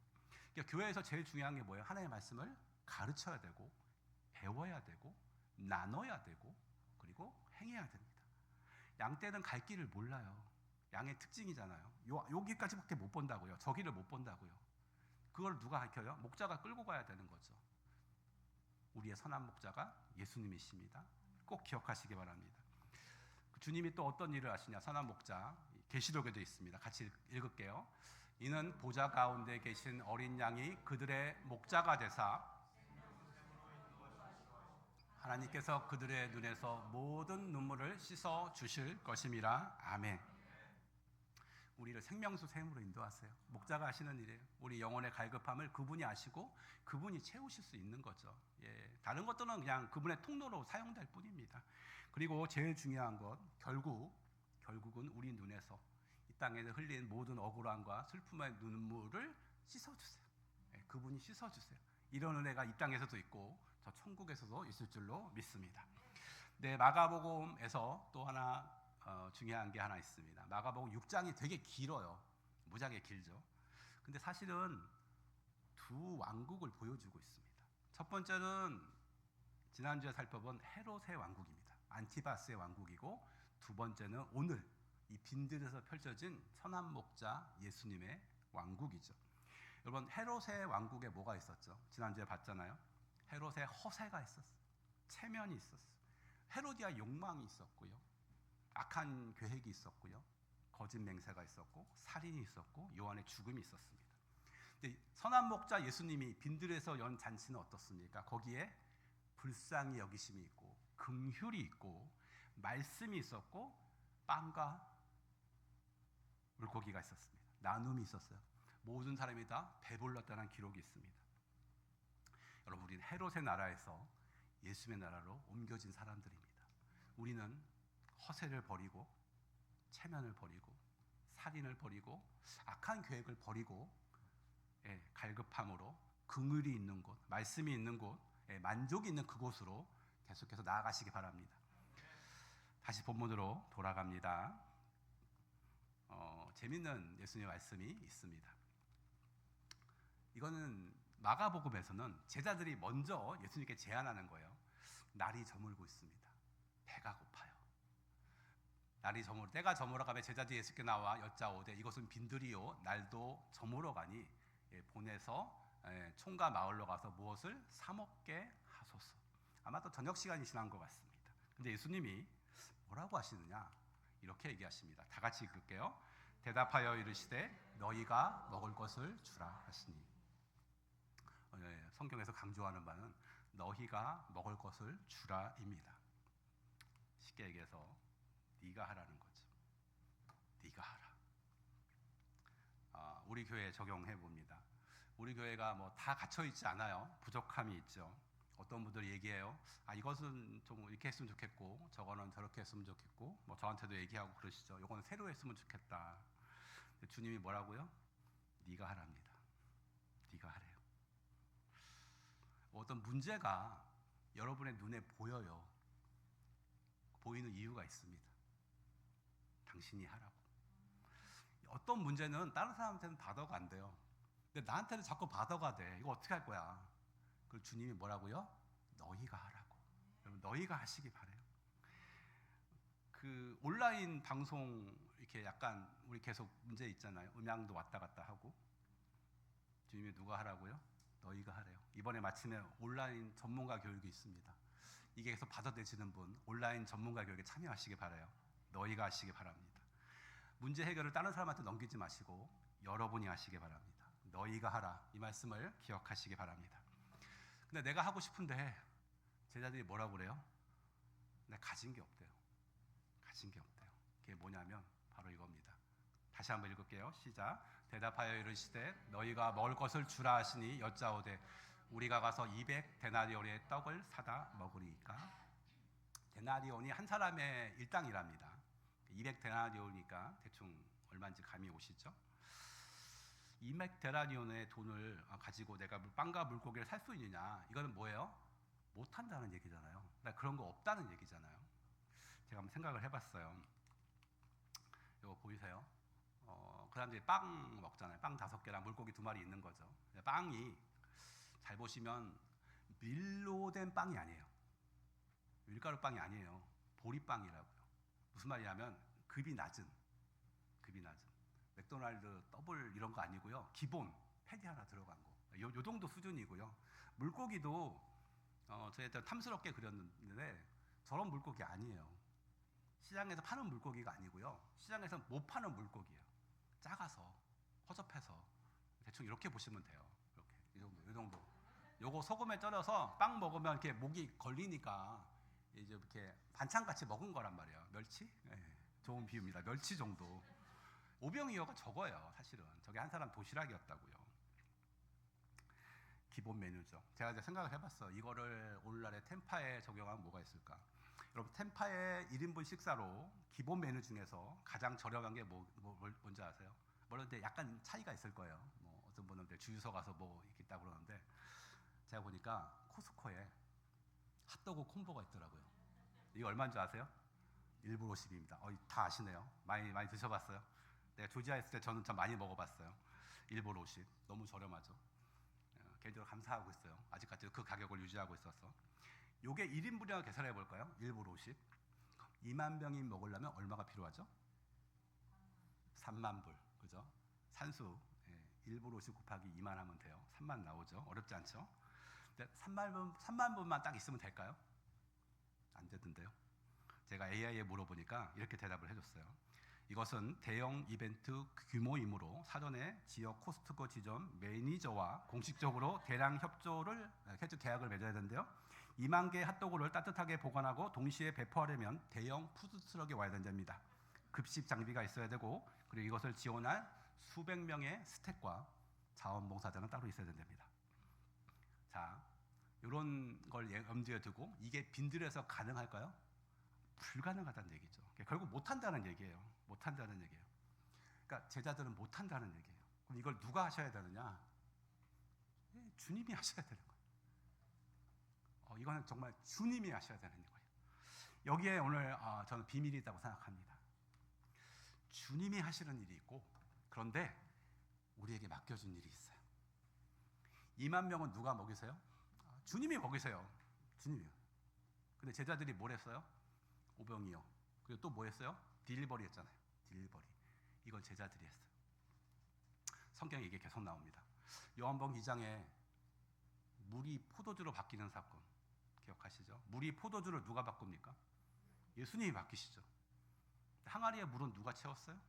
그러니까 교회에서 제일 중요한 게 뭐예요? 하나님의 말씀을 가르쳐야 되고 배워야 되고 나눠야 되고 그리고 행해야 됩니다. 양 떼는 갈 길을 몰라요. 양의 특징이잖아요. 여기까지밖에 못 본다고요. 저기를 못 본다고요. 그걸 누가 가르쳐요? 목자가 끌고 가야 되는 거죠. 우리의 선한 목자가 예수님이십니다. 꼭 기억하시기 바랍니다. 주님이 또 어떤 일을 하시냐? 선한 목자, 계시록에도 있습니다. 같이 읽을게요. 이는 보좌 가운데 계신 어린 양이 그들의 목자가 되사 하나님께서 그들의 눈에서 모든 눈물을 씻어 주실 것임이라. 아멘. 우리를 생명수 샘으로 인도하세요. 목자가 하시는 일이에요. 우리 영혼의 갈급함을 그분이 아시고 그분이 채우실 수 있는 거죠. 예, 다른 것들은 그냥 그분의 통로로 사용될 뿐입니다. 그리고 제일 중요한 것, 결국은 우리 눈에서 이 땅에 흘린 모든 억울함과 슬픔의 눈물을 씻어주세요. 예, 그분이 씻어주세요. 이런 은혜가 이 땅에서도 있고 저 천국에서도 있을 줄로 믿습니다. 네, 마가복음에서 또 하나 중요한 게 하나 있습니다. 마가복음 6장이 되게 길어요. 무지하게 길죠. 근데 사실은 두 왕국을 보여주고 있습니다. 첫 번째는 지난주에 살펴본 헤롯의 왕국입니다. 안티바스의 왕국이고, 두 번째는 오늘 이 빈들에서 펼쳐진 선한 목자 예수님의 왕국이죠. 여러분, 헤롯의 왕국에 뭐가 있었죠? 지난주에 봤잖아요. 헤롯의 허세가 있었어요. 체면이 있었어요. 헤로디아 욕망이 있었고요. 악한 계획이 있었고요. 거짓 맹세가 있었고, 살인이 있었고, 요한의 죽음이 있었습니다. 근데 선한 목자 예수님이 빈들에서 연 잔치는 어떻습니까? 거기에 불쌍히 여기심이 있고, 긍휼이 있고, 말씀이 있었고, 빵과 물고기가 있었습니다. 나눔이 있었어요. 모든 사람이 다 배불렀다는 기록이 있습니다. 여러분, 우리는 헤롯의 나라에서 예수의 나라로 옮겨진 사람들입니다. 우리는 허세를 버리고, 체면을 버리고, 살인을 버리고, 악한 계획을 버리고, 갈급함으로 긍휼이 있는 곳, 말씀이 있는 곳, 만족이 있는 그곳으로 계속해서 나아가시기 바랍니다. 다시 본문으로 돌아갑니다. 재밌는 예수님의 말씀이 있습니다. 이거는 마가복음에서는 제자들이 먼저 예수님께 제안하는 거예요. 날이 저물고 있습니다. 배가 고파요. 때가 저물어 가며 제자들이 예수께 나와 여짜오되 이것은 빈들이요 날도 저물어 가니 보내서 총과 마을로 가서 무엇을 사 먹게 하소서. 아마 또 저녁 시간이 지난 것 같습니다. 근데 예수님이 뭐라고 하시느냐? 이렇게 얘기하십니다. 다 같이 읽을게요. 대답하여 이르시되 너희가 먹을 것을 주라 하시니. 성경에서 강조하는 바는 너희가 먹을 것을 주라입니다. 쉽게 얘기해서 네가 하라는 거죠. 네가 하라. 우리 교회에 적용해 봅니다. 우리 교회가 뭐 다 갇혀 있지 않아요. 부족함이 있죠. 어떤 분들이 얘기해요. 이것은 좀 이렇게 했으면 좋겠고, 저거는 저렇게 했으면 좋겠고, 뭐 저한테도 얘기하고 그러시죠. 이건 새로 했으면 좋겠다. 주님이 뭐라고요? 네가 하랍니다. 네가 하래요. 어떤 문제가 여러분의 눈에 보여요. 보이는 이유가 있습니다. 당신이 하라고. 어떤 문제는 다른 사람한테는 바더가 안 돼요. 근데 나한테는 자꾸 바더가 돼. 이거 어떻게 할 거야? 그 주님이 뭐라고요? 너희가 하라고. 여러분 너희가 하시기 바래요. 그 온라인 방송 이렇게 약간 우리 계속 문제 있잖아요. 음향도 왔다 갔다 하고. 주님이 누가 하라고요? 너희가 하래요. 이번에 마침내 온라인 전문가 교육이 있습니다. 이게 계속 받아들이시는 분 온라인 전문가 교육에 참여하시기 바라요. 너희가 하시기 바랍니다. 문제 해결을 다른 사람한테 넘기지 마시고 여러분이 하시기 바랍니다. 너희가 하라. 이 말씀을 기억하시기 바랍니다. 근데 내가 하고 싶은데 제자들이 뭐라고 그래요? 내가 가진 게 없대요. 가진 게 없대요. 그게 뭐냐면 바로 이겁니다. 다시 한번 읽을게요. 시작. 대답하여 이르시되 너희가 먹을 것을 주라 하시니 여짜오되 우리가 가서 200데나리온의 떡을 사다 먹으리까. 데나리온이 한 사람의 일당이랍니다. 200데나리온이니까 대충 얼마인지 감이 오시죠? 200데나리온의 돈을 가지고 내가 빵과 물고기를 살 수 있느냐? 이거는 뭐예요? 못한다는 얘기잖아요. 그런 거 없다는 얘기잖아요. 제가 한번 생각을 해봤어요. 이거 보이세요? 그 사람들이 빵 먹잖아요. 빵 5개랑 물고기 2마리 있는 거죠. 빵이 잘 보시면 밀로 된 빵이 아니에요. 밀가루 빵이 아니에요. 보리빵이라고요. 무슨 말이냐면 급이 낮은 맥도날드 더블 이런 거 아니고요. 기본 패티 하나 들어간 거. 요 정도 수준이고요. 물고기도 저희한테 탐스럽게 그렸는데 저런 물고기 아니에요. 시장에서 파는 물고기가 아니고요. 시장에서 못 파는 물고기예요. 작아서 허접해서 대충 이렇게 보시면 돼요. 이렇게 이 정도. 요거 소금에 절여서 빵 먹으면 이렇게 목이 걸리니까 이제 이렇게 반찬같이 먹은 거란 말이에요. 멸치? 네, 좋은 비유입니다. 멸치 정도. 오병이어가 저거예요. 사실은 저게 한 사람 도시락이었다고요. 기본 메뉴죠. 제가 이제 생각을 해봤어. 이거를 오늘날의 템파에 적용하면 뭐가 있을까? 여러분 템파의 1인분 식사로 기본 메뉴 중에서 가장 저렴한 게 뭔지 아세요? 그런데 약간 차이가 있을 거예요. 뭐 어떤 분은 주유소 가서 뭐 있다고 그러는데 제가 보니까 코스코에 핫도그 콤보가 있더라고요. 이거 얼마인 줄 아세요? 1불 50입니다. 다 아시네요. 많이 드셔봤어요? 내가 조지아에 있을 때 저는 참 많이 먹어봤어요. 1불 50. 너무 저렴하죠. 개인적으로 감사하고 있어요. 아직까지 그 가격을 유지하고 있어서. 요게 1인분이라고 계산해 볼까요? 1불 50. 2만 병이 먹으려면 얼마가 필요하죠? 3만 불. 그죠? 산수 1불 50 곱하기 2만 하면 돼요. 3만 나오죠. 어렵지 않죠? 근데 3만 분만 딱 있으면 될까요? 안 되던데요. 제가 AI에 물어보니까 이렇게 대답을 해줬어요. 이것은 대형 이벤트 규모이므로 사전에 지역 코스트코 지점 매니저와 공식적으로 대량 계약을 맺어야 되는데요. 2만 개의 핫도그를 따뜻하게 보관하고 동시에 배포하려면 대형 푸드트럭이 와야 된답니다. 급식 장비가 있어야 되고 그리고 이것을 지원할 수백 명의 스태프과 자원봉사자는 따로 있어야 된답니다. 자, 이런 걸 염두에 두고 이게 빈들에서 가능할까요? 불가능하다는 얘기죠. 결국 못한다는 얘기예요. 못한다는 얘기예요. 그러니까 제자들은 못한다는 얘기예요. 그럼 이걸 누가 하셔야 되느냐? 주님이 하셔야 되는 거예요. 이거는 정말 주님이 하셔야 되는 거예요. 여기에 오늘 저는 비밀이 있다고 생각합니다. 주님이 하시는 일이 있고 그런데 우리에게 맡겨준 일이 있어요. 2만 명은 누가 먹이세요? 주님이 먹이세요. 주님이요. 근데 제자들이 뭘 했어요? 오병이요. 그리고 또 뭐 했어요? 딜리버리 했잖아요. 딜리버리. 이걸 제자들이 했어요. 성경에 이게 계속 나옵니다. 요한복음 2장에 물이 포도주로 바뀌는 사건 기억하시죠? 물이 포도주를 누가 바꿉니까? 예수님이 바뀌시죠. 항아리에 물은 누가 채웠어요?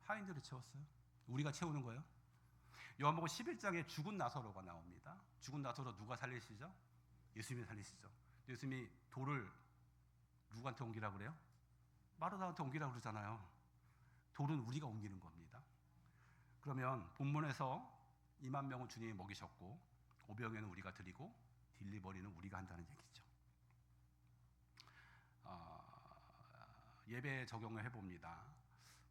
하인들이 채웠어요. 우리가 채우는 거예요. 요한복음 11장에 죽은 나사로가 나옵니다. 죽은 나사로 누가 살리시죠? 예수님이 살리시죠. 예수님이 돌을 누구한테 옮기라 그래요? 마르다한테 옮기라 그러잖아요. 돌은 우리가 옮기는 겁니다. 그러면 본문에서 2만 명은 주님이 먹이셨고 오병에는 우리가 드리고 딜리버리는 우리가 한다는 얘기죠. 예배 적용을 해봅니다.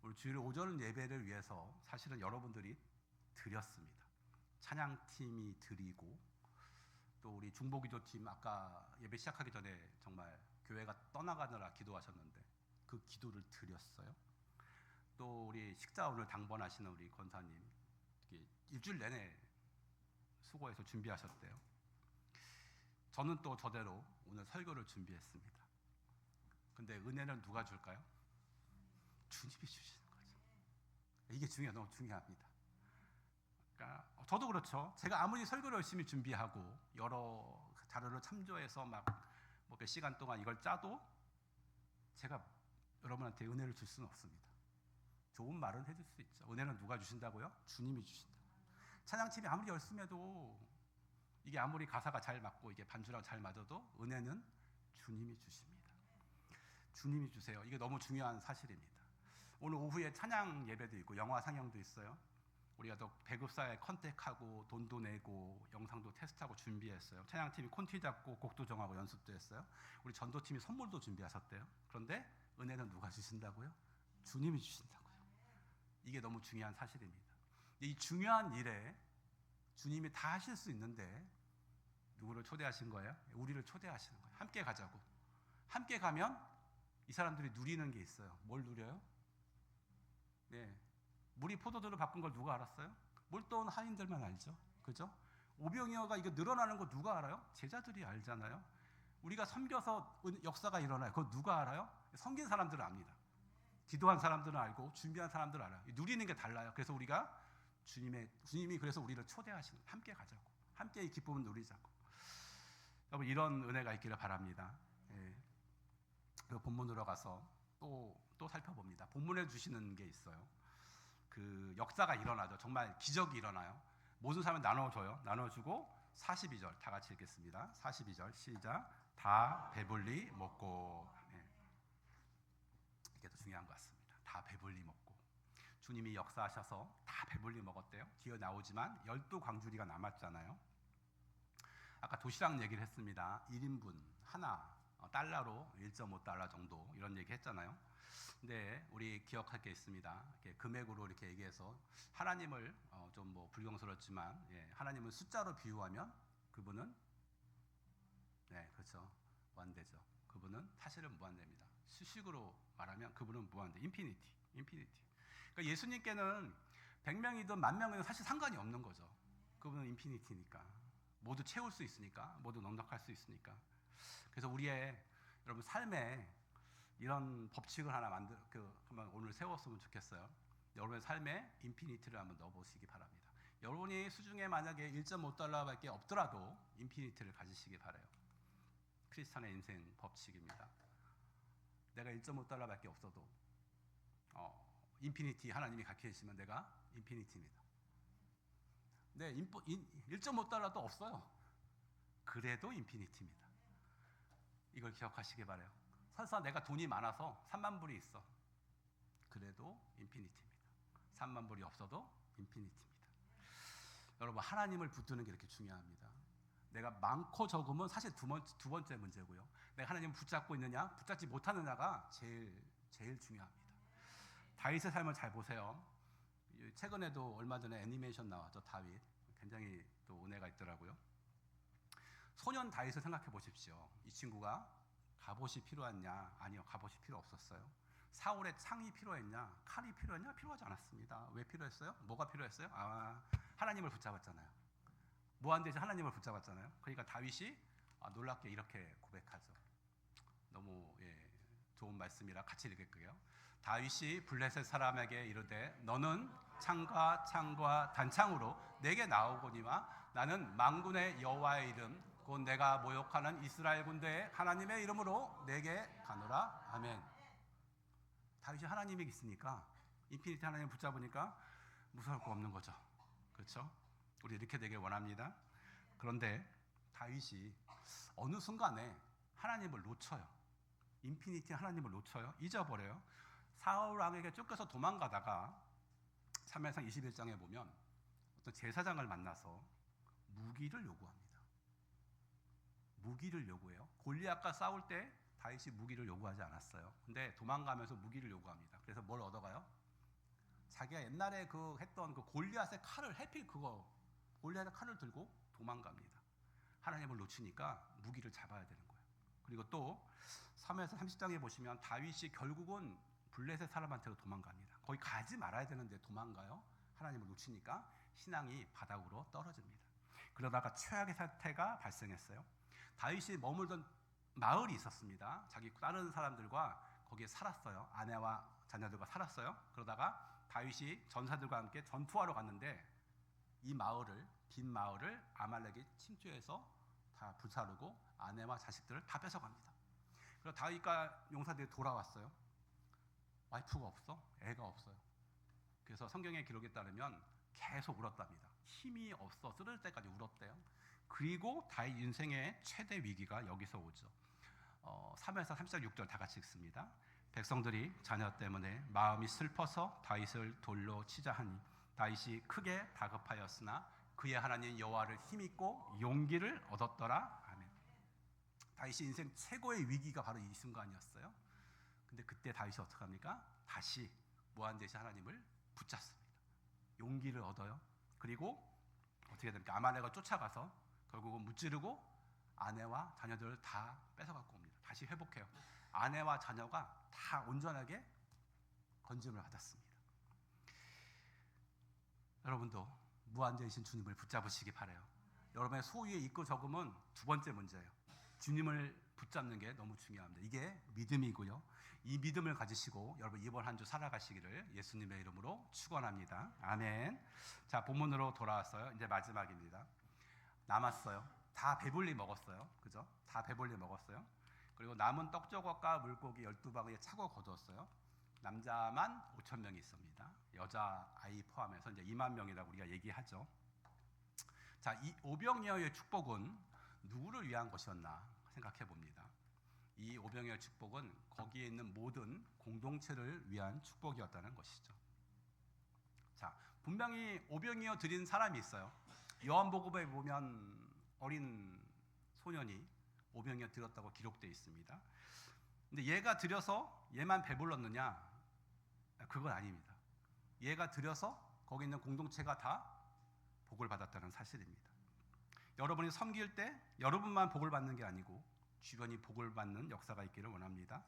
우리 주일 오전 예배를 위해서 사실은 여러분들이 드렸습니다. 찬양팀이 드리고 또 우리 중보기도팀 아까 예배 시작하기 전에 정말 교회가 떠나가느라 기도하셨는데 그 기도를 드렸어요. 또 우리 식사 오늘 당번하시는 우리 권사님 일주일 내내 수고해서 준비하셨대요. 저는 또 저대로 오늘 설교를 준비했습니다. 근데 은혜는 누가 줄까요? 주님이 주시는 거죠. 이게 너무 중요합니다. 그러니까 저도 그렇죠. 제가 아무리 설교를 열심히 준비하고 여러 자료를 참조해서 막 몇 시간 동안 이걸 짜도 제가 여러분한테 은혜를 줄 수는 없습니다. 좋은 말은 해줄 수 있죠. 은혜는 누가 주신다고요? 주님이 주신다. 찬양팀이 아무리 열심히 해도 이게 아무리 가사가 잘 맞고 이게 반주랑 잘 맞아도 은혜는 주님이 주십니다. 주님이 주세요. 이게 너무 중요한 사실입니다. 오늘 오후에 찬양 예배도 있고 영화 상영도 있어요. 우리가 또 배급사에 컨택하고 돈도 내고 영상도 테스트하고 준비했어요. 찬양팀이 콘티 잡고 곡도 정하고 연습도 했어요. 우리 전도팀이 선물도 준비하셨대요. 그런데 은혜는 누가 주신다고요? 주님이 주신다고요. 이게 너무 중요한 사실입니다. 이 중요한 일에 주님이 다 하실 수 있는데 누구를 초대하신 거예요? 우리를 초대하시는 거예요. 함께 가자고. 함께 가면 이 사람들이 누리는 게 있어요. 뭘 누려요? 네, 물이 포도주로 바꾼 걸 누가 알았어요? 몰떠온 하인들만 알죠. 그죠? 오병이어가 이거 늘어나는 거 누가 알아요? 제자들이 알잖아요. 우리가 섬겨서 역사가 일어나요. 그거 누가 알아요? 섬긴 사람들은 압니다. 기도한 사람들은 알고 준비한 사람들은 알아요. 누리는 게 달라요. 그래서 우리가 주님이 그래서 우리를 초대하시는, 함께 가자고, 함께 이 기쁨을 누리자고. 여러분 이런 은혜가 있기를 바랍니다. 예. 그리고 본문으로 가서 또 살펴봅니다. 본문에 주시는 게 있어요. 그 역사가 일어나죠. 정말 기적이 일어나요. 모든 사람을 나눠줘요. 나눠주고 42절 다 같이 읽겠습니다. 42절 시작. 다 배불리 먹고. 네. 이게 더 중요한 것 같습니다. 다 배불리 먹고. 주님이 역사하셔서 다 배불리 먹었대요. 기어 나오지만 12광주리가 남았잖아요. 아까 도시락 얘기를 했습니다. 1인분 하나 달러로 1.5달러 정도 이런 얘기 했잖아요. 근데 우리 기억할 게 있습니다. 이렇게 금액으로 이렇게 얘기해서 하나님을 좀 뭐 불경스럽지만 하나님을 숫자로 비유하면 그분은 그렇죠. 무한대죠. 그분은 사실은 무한대입니다. 수식으로 말하면 그분은 무한대. 인피니티. 그러니까 예수님께는 100명이든 10,000명이든 사실 상관이 없는 거죠. 그분은 인피니티니까. 모두 채울 수 있으니까. 모두 넉넉할 수 있으니까. 그래서 우리의 여러분 삶에 이런 법칙을 하나 한번 오늘 세웠으면 좋겠어요. 여러분의 삶에 인피니티를 한번 넣어보시기 바랍니다. 여러분이 수중에 만약에 1.5달러밖에 없더라도 인피니티를 가지시기 바라요. 크리스찬의 인생 법칙입니다. 내가 1.5달러밖에 없어도 인피니티 하나님이 갖게 해주시면 내가 인피니티입니다. 네, 1.5달러도 없어요. 그래도 인피니티입니다. 이걸 기억하시기 바라요. 설사 내가 돈이 많아서 3만 불이 있어. 그래도 인피니티입니다. 3만 불이 없어도 인피니티입니다. 여러분 하나님을 붙드는 게 이렇게 중요합니다. 내가 많고 적으면 사실 두 번째 문제고요. 내가 하나님을 붙잡고 있느냐, 붙잡지 못하느냐가 제일 중요합니다. 다윗의 삶을 잘 보세요. 최근에도 얼마 전에 애니메이션 나왔죠. 다윗. 굉장히 또 은혜가 있더라고요. 소년 다윗을 생각해 보십시오. 이 친구가 갑옷이 필요했냐? 아니요, 갑옷이 필요 없었어요. 사울의 창이 필요했냐? 칼이 필요했냐? 필요하지 않았습니다. 왜 필요했어요? 뭐가 필요했어요? 하나님을 붙잡았잖아요. 무한대지 하나님을 붙잡았잖아요. 그러니까 다윗이 놀랍게 이렇게 고백하죠. 너무 좋은 말씀이라 같이 읽을게요. 다윗이 블레셋 사람에게 이르되 너는 창과 단창으로 내게 나오거니와 나는 만군의 여호와의 이름 곧 내가 모욕하는 이스라엘 군대의 하나님의 이름으로 내게 가노라. 아멘. 다윗이 하나님이 있으니까 인피니티 하나님을 붙잡으니까 무서울 거 없는 거죠. 그렇죠? 우리 이렇게 되길 원합니다. 그런데 다윗이 어느 순간에 하나님을 놓쳐요. 인피니티 하나님을 놓쳐요. 잊어버려요. 사울 왕에게 쫓겨서 도망가다가 사무엘상 21장에 보면 어떤 제사장을 만나서 무기를 요구합니다. 무기를 요구해요. 골리앗과 싸울 때 다윗이 무기를 요구하지 않았어요. 근데 도망가면서 무기를 요구합니다. 그래서 뭘 얻어가요? 자기가 옛날에 했던 골리앗의 칼을 해필 골리앗의 칼을 들고 도망갑니다. 하나님을 놓치니까 무기를 잡아야 되는 거예요. 그리고 또 사무엘상 30장에 보시면 다윗이 결국은 블레셋 사람한테로 도망갑니다. 거기 가지 말아야 되는데 도망가요. 하나님을 놓치니까 신앙이 바닥으로 떨어집니다. 그러다가 최악의 사태가 발생했어요. 다윗이 머물던 마을이 있었습니다. 자기 다른 사람들과 거기에 살았어요. 아내와 자녀들과 살았어요. 그러다가 다윗이 전사들과 함께 전투하러 갔는데 이 빈 마을을 아말렉이 침투해서 다 불사르고 아내와 자식들을 다 뺏어갑니다. 그래서 다윗과 용사들이 돌아왔어요. 와이프가 없어, 애가 없어요. 그래서 성경의 기록에 따르면 계속 울었답니다. 힘이 없어 쓰러질 때까지 울었대요. 그리고 다윗 인생의 최대 위기가 여기서 오죠. 사무엘상 30장 6절 다 같이 읽습니다. 백성들이 자녀 때문에 마음이 슬퍼서 다윗을 돌로 치자 하니 다윗이 크게 다급하였으나 그의 하나님 여호와를 힘입고 용기를 얻었더라. 아멘. 다윗이 인생 최고의 위기가 바로 이 순간이었어요. 근데 그때 다윗이 어떻게 합니까? 다시 무한대신 하나님을 붙잡습니다. 용기를 얻어요. 그리고 어떻게 됩니까? 아말렉을 쫓아가서 결국은 무찌르고 아내와 자녀들을 다 뺏어갖고 옵니다. 다시 회복해요. 아내와 자녀가 다 온전하게 건짐을 받았습니다. 여러분도 무한대이신 주님을 붙잡으시기 바라요. 여러분의 소유의 있고 적음은 두 번째 문제예요. 주님을 붙잡는 게 너무 중요합니다. 이게 믿음이고요. 이 믿음을 가지시고 여러분 이번 한 주 살아가시기를 예수님의 이름으로 축원합니다. 아멘. 자, 본문으로 돌아왔어요. 이제 마지막입니다. 남았어요. 다 배불리 먹었어요. 그죠? 다 배불리 먹었어요. 그리고 남은 떡저것과 물고기 12방울에 차고 거두었어요. 남자만 5,000명이 있습니다. 여자 아이 포함해서 이제 2만 명이라고 우리가 얘기하죠. 자, 이 오병이어의 축복은 누구를 위한 것이었나 생각해 봅니다. 이 오병이어의 축복은 거기에 있는 모든 공동체를 위한 축복이었다는 것이죠. 자, 분명히 오병이어 드린 사람이 있어요. 요한복음에 보면 어린 소년이 오병이어 드렸다고 기록되어 있습니다. 근데 얘가 드려서 얘만 배불렀느냐? 그건 아닙니다. 얘가 드려서 거기 있는 공동체가 다 복을 받았다는 사실입니다. 여러분이 섬길 때 여러분만 복을 받는 게 아니고 주변이 복을 받는 역사가 있기를 원합니다.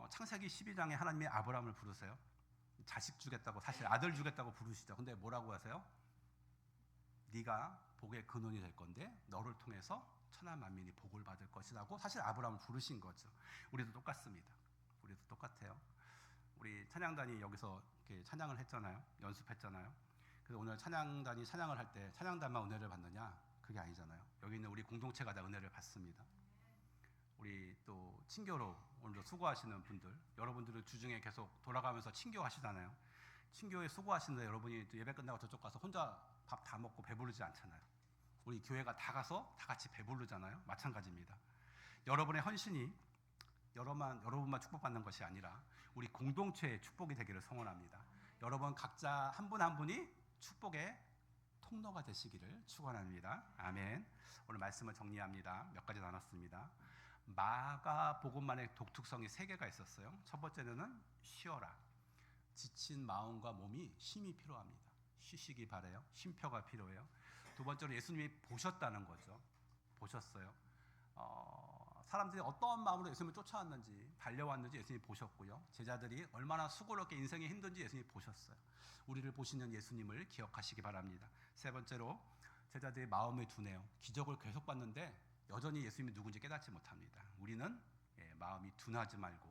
창세기 12장에 하나님이 아브라함을 부르세요. 자식 주겠다고, 사실 아들 주겠다고 부르시죠. 근데 뭐라고 하세요? 네가 복의 근원이 될 건데 너를 통해서 천하 만민이 복을 받을 것이라고 사실 아브라함을 부르신 거죠. 우리도 똑같습니다. 우리도 똑같아요. 우리 찬양단이 여기서 이렇게 찬양을 했잖아요. 연습했잖아요. 그래서 오늘 찬양단이 찬양을 할 때 찬양단만 은혜를 받느냐? 그게 아니잖아요. 여기 있는 우리 공동체가 다 은혜를 받습니다. 우리 또 친교로 오늘도 수고하시는 분들, 여러분들은 주중에 계속 돌아가면서 친교하시잖아요. 친교에 수고하시는데 여러분이 또 예배 끝나고 저쪽 가서 혼자 밥 다 먹고 배부르지 않잖아요. 우리 교회가 다 가서 다 같이 배부르잖아요. 마찬가지입니다. 여러분의 헌신이 여러분만 축복받는 것이 아니라 우리 공동체의 축복이 되기를 소원합니다. 여러분 각자 한 분 한 분이 축복의 통로가 되시기를 축원합니다. 아멘. 오늘 말씀을 정리합니다. 몇 가지 나눴습니다. 마가복음만의 독특성이 3개가 있었어요. 첫 번째는 쉬어라. 지친 마음과 몸이 쉼이 필요합니다. 쉬시기 바래요. 쉼표가 필요해요. 두 번째로 예수님이 보셨다는 거죠. 보셨어요. 사람들이 어떠한 마음으로 예수님을 쫓아왔는지 달려왔는지 예수님이 보셨고요. 제자들이 얼마나 수고롭게 인생이 힘든지 예수님이 보셨어요. 우리를 보시는 예수님을 기억하시기 바랍니다. 세 번째로 제자들의 마음이 둔해요. 기적을 계속 봤는데 여전히 예수님이 누군지 깨닫지 못합니다. 우리는 마음이 둔하지 말고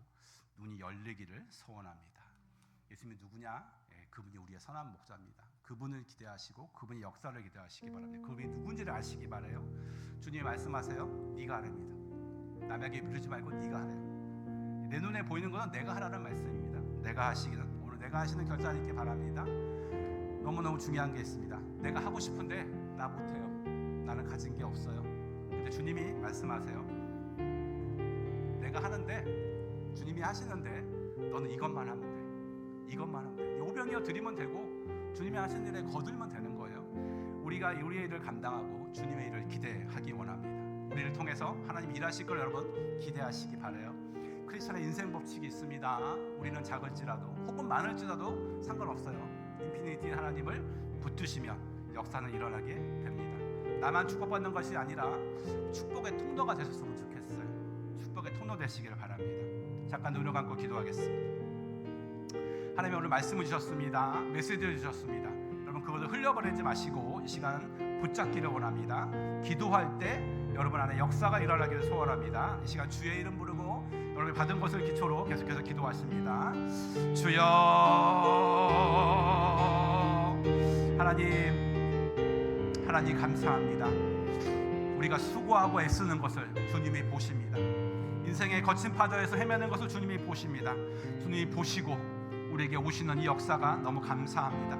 눈이 열리기를 소원합니다. 예수님이 누구냐? 그분이 우리의 선한 목자입니다. 그분을 기대하시고 그분의 역사를 기대하시기 바랍니다. 그분이 누군지를 아시기 바라요. 주님이 말씀하세요. 네가 하랍니다. 남에게 미루지 말고 네가 하래요. 내 눈에 보이는 것은 내가 하라는 말씀입니다. 내가 하시기는 오늘 내가 하시는 결단 있기 바랍니다. 너무너무 중요한 게 있습니다. 내가 하고 싶은데 나 못해요. 나는 가진 게 없어요. 근데 주님이 말씀하세요. 내가 하는데 주님이 하시는데 너는 이것만 하면 돼. 이것만 하면 돼. 오병이어 드리면 되고 주님이 하신 일에 거들면 되는 거예요. 우리가 우리의 일을 감당하고 주님의 일을 기대하기 원합니다. 우리를 통해서 하나님 일하실 걸 여러분 기대하시기 바라요. 크리스천의 인생 법칙이 있습니다. 우리는 작을지라도 혹은 많을지라도 상관없어요. 인피니티 하나님을 붙드시면 역사는 일어나게 됩니다. 나만 축복받는 것이 아니라 축복의 통로가 되셨으면 좋겠어요. 축복의 통로 되시기를 바랍니다. 잠깐 눈을 감고 기도하겠습니다. 하나님 오늘 말씀을 주셨습니다. 메시지를 주셨습니다. 여러분 그것을 흘려보내지 마시고 이 시간 붙잡기를 원합니다. 기도할 때 여러분 안에 역사가 일어나기를 소원합니다. 이 시간 주의 이름 부르고 여러분이 받은 것을 기초로 계속해서 기도하십니다. 주여 하나님 감사합니다. 우리가 수고하고 애쓰는 것을 주님이 보십니다. 인생의 거친 파도에서 헤매는 것을 주님이 보십니다. 주님이 보시고 우리에게 오시는 이 역사가 너무 감사합니다.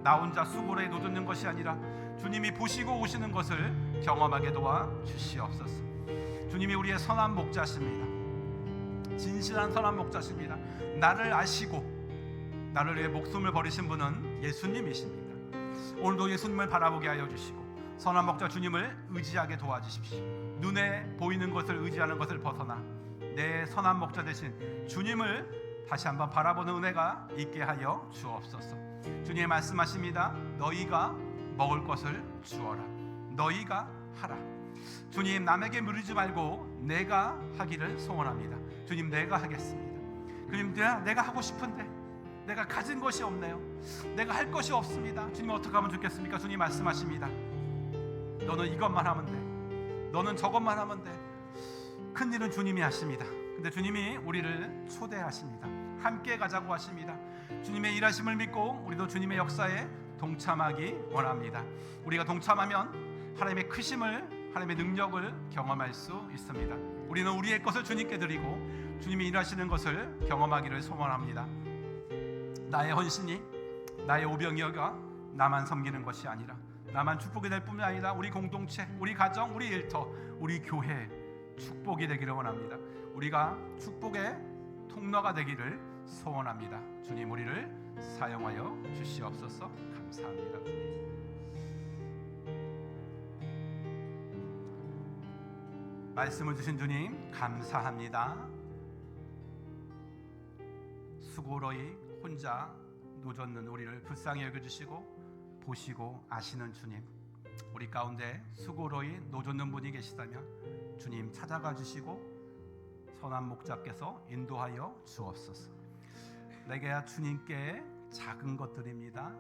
나 혼자 수고에 놓는 것이 아니라 주님이 보시고 오시는 것을 경험하게 도와 주시옵소서. 주님이 우리의 선한 목자십니다. 진실한 선한 목자십니다. 나를 아시고 나를 위해 목숨을 버리신 분은 예수님이십니다. 오늘도 예수님을 바라보게 하여 주시고 선한 목자 주님을 의지하게 도와주십시오. 눈에 보이는 것을 의지하는 것을 벗어나 내 선한 목자 되신 주님을 다시 한번 바라보는 은혜가 있게 하여 주옵소서. 주님의 말씀하십니다. 너희가 먹을 것을 주어라. 너희가 하라. 주님 남에게 물으지 말고 내가 하기를 소원합니다. 주님 내가 하겠습니다. 주님 내가 하고 싶은데 내가 가진 것이 없네요. 내가 할 것이 없습니다. 주님 어떻게 하면 좋겠습니까? 주님 말씀하십니다. 너는 이것만 하면 돼. 너는 저것만 하면 돼. 큰일은 주님이 하십니다. 근데 주님이 우리를 초대하십니다. 함께 가자고 하십니다. 주님의 일하심을 믿고 우리도 주님의 역사에 동참하기 원합니다. 우리가 동참하면 하나님의 크심을 하나님의 능력을 경험할 수 있습니다. 우리는 우리의 것을 주님께 드리고 주님이 일하시는 것을 경험하기를 소원합니다. 나의 헌신이 나의 오병이어가 나만 섬기는 것이 아니라 나만 축복이 될 뿐만 아니라 우리 공동체, 우리 가정, 우리 일터, 우리 교회 축복이 되기를 원합니다. 우리가 축복의 통로가 되기를 소원합니다. 주님 우리를 사용하여 주시옵소서. 감사합니다. 주님. 말씀을 주신 주님 감사합니다. 수고로이 혼자 노젓는 우리를 불쌍히 여겨주시고 보시고 아시는 주님, 우리 가운데 수고로이 노젓는 분이 계시다면 주님 찾아가 주시고 선한 목자께서 인도하여 주옵소서. 내게 주님께 작은 것들입니다.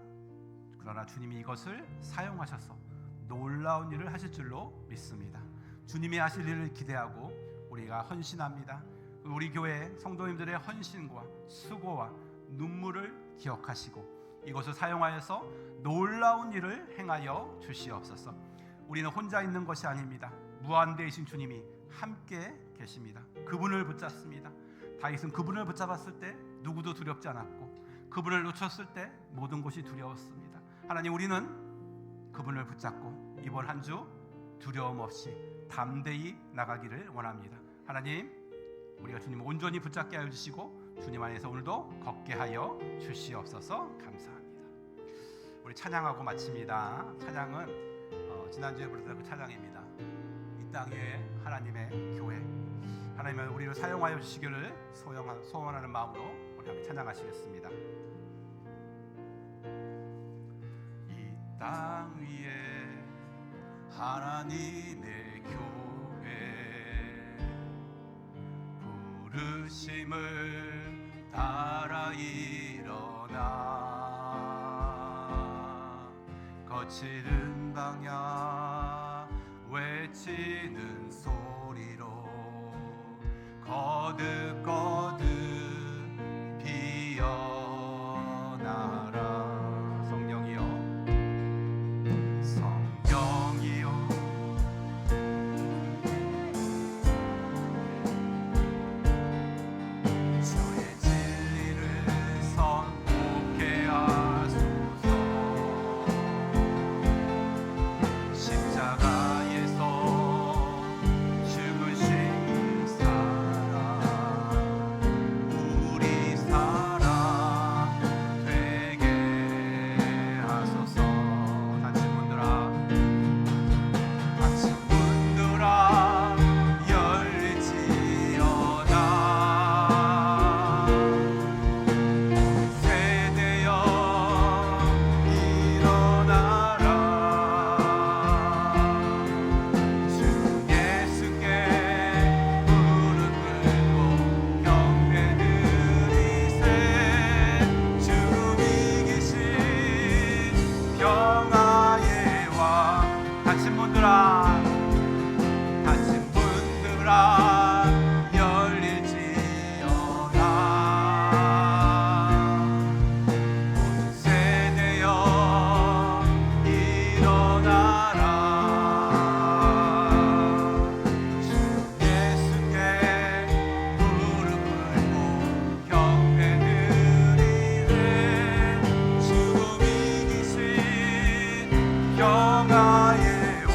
그러나 주님이 이것을 사용하셔서 놀라운 일을 하실 줄로 믿습니다. 주님이 하실 일을 기대하고 우리가 헌신합니다. 우리 교회 성도님들의 헌신과 수고와 눈물을 기억하시고 이것을 사용하여서 놀라운 일을 행하여 주시옵소서. 우리는 혼자 있는 것이 아닙니다. 무한대이신 주님이 함께 계십니다. 그분을 붙잡습니다. 다윗은 그분을 붙잡았을 때 누구도 두렵지 않았고 그분을 놓쳤을 때 모든 것이 두려웠습니다. 하나님 우리는 그분을 붙잡고 이번 한 주 두려움 없이 담대히 나가기를 원합니다. 하나님 우리가 주님을 온전히 붙잡게 하여 주시고 주님 안에서 오늘도 걷게 하여 주시옵소서. 감사합니다. 우리 찬양하고 마칩니다. 찬양은 지난주에 부르던 그 찬양입니다. 이 땅 위에 하나님의 교회, 하나님은 우리를 사용하여 주시기를 소원하는 마음으로 우리 함께 찬양하시겠습니다. 이 땅 위에 하나님의 교회, 부르심을 따라 일어나 거칠은 방향 외치는 소리로 거듭 피어나라. 성령이여 성령이여 주의 진리를 선포케 하소서. 십자가에서 죽으신 사랑 우리 사랑 되게 하소서. 다친 분들아 열릴지어다. 세대여 일어나라. 주 예수께 무릎 꿇고 경배 드리세. 주 이기신 평화의 왕. 다친 분들아 열릴지어다. 모든 세대여 일어나라. 주 예수께 무릎 꿇고 경배 드리네. 죽음 이기신 평화의 왕.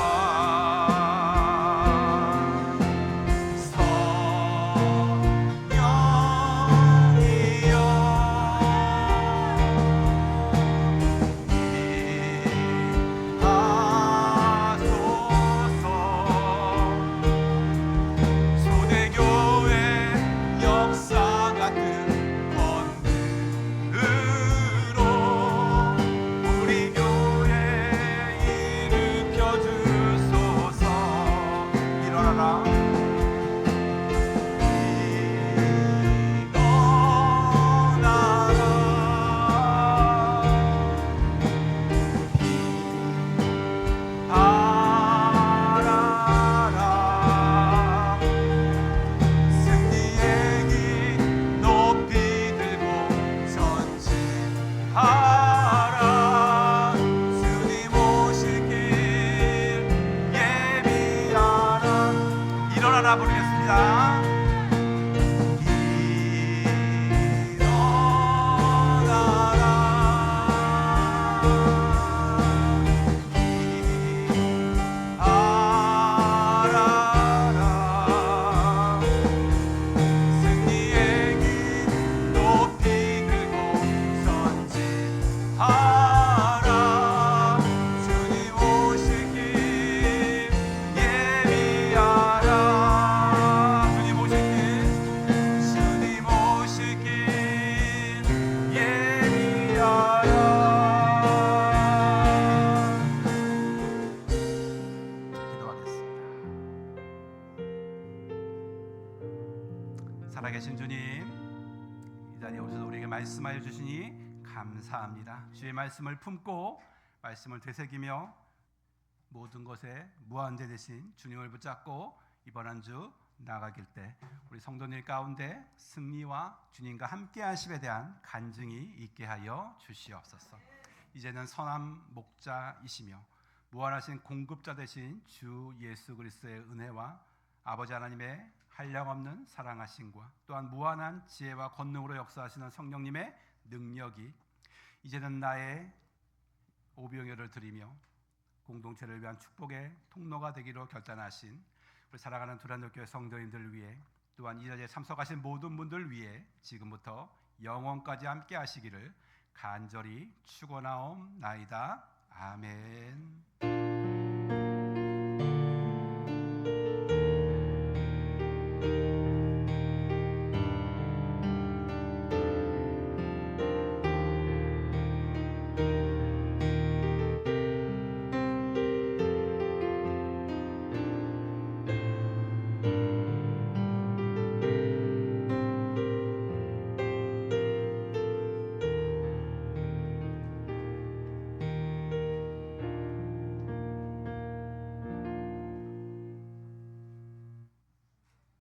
일어나라 부르겠습니다. 살아계신 주님, 이 자리에 오셔서 우리에게 말씀하여 주시니 감사합니다. 주의 말씀을 품고 말씀을 되새기며 모든 것에 무한대 되신 주님을 붙잡고 이번 한 주 나아가길 때 우리 성도님 가운데 승리와 주님과 함께 하심에 대한 간증이 있게 하여 주시옵소서. 이제는 선한 목자이시며 무한하신 공급자 되신 주 예수 그리스도의 은혜와 아버지 하나님의 한량없는 사랑하심과 또한 무한한 지혜와 권능으로 역사하시는 성령님의 능력이 이제는 나의 오병이어를 드리며 공동체를 위한 축복의 통로가 되기로 결단하신 우리 살아가는 두란노교회 성도님들 위해 또한 이 자리에 참석하신 모든 분들 위해 지금부터 영원까지 함께 하시기를 간절히 축원하옵나이다. 아멘.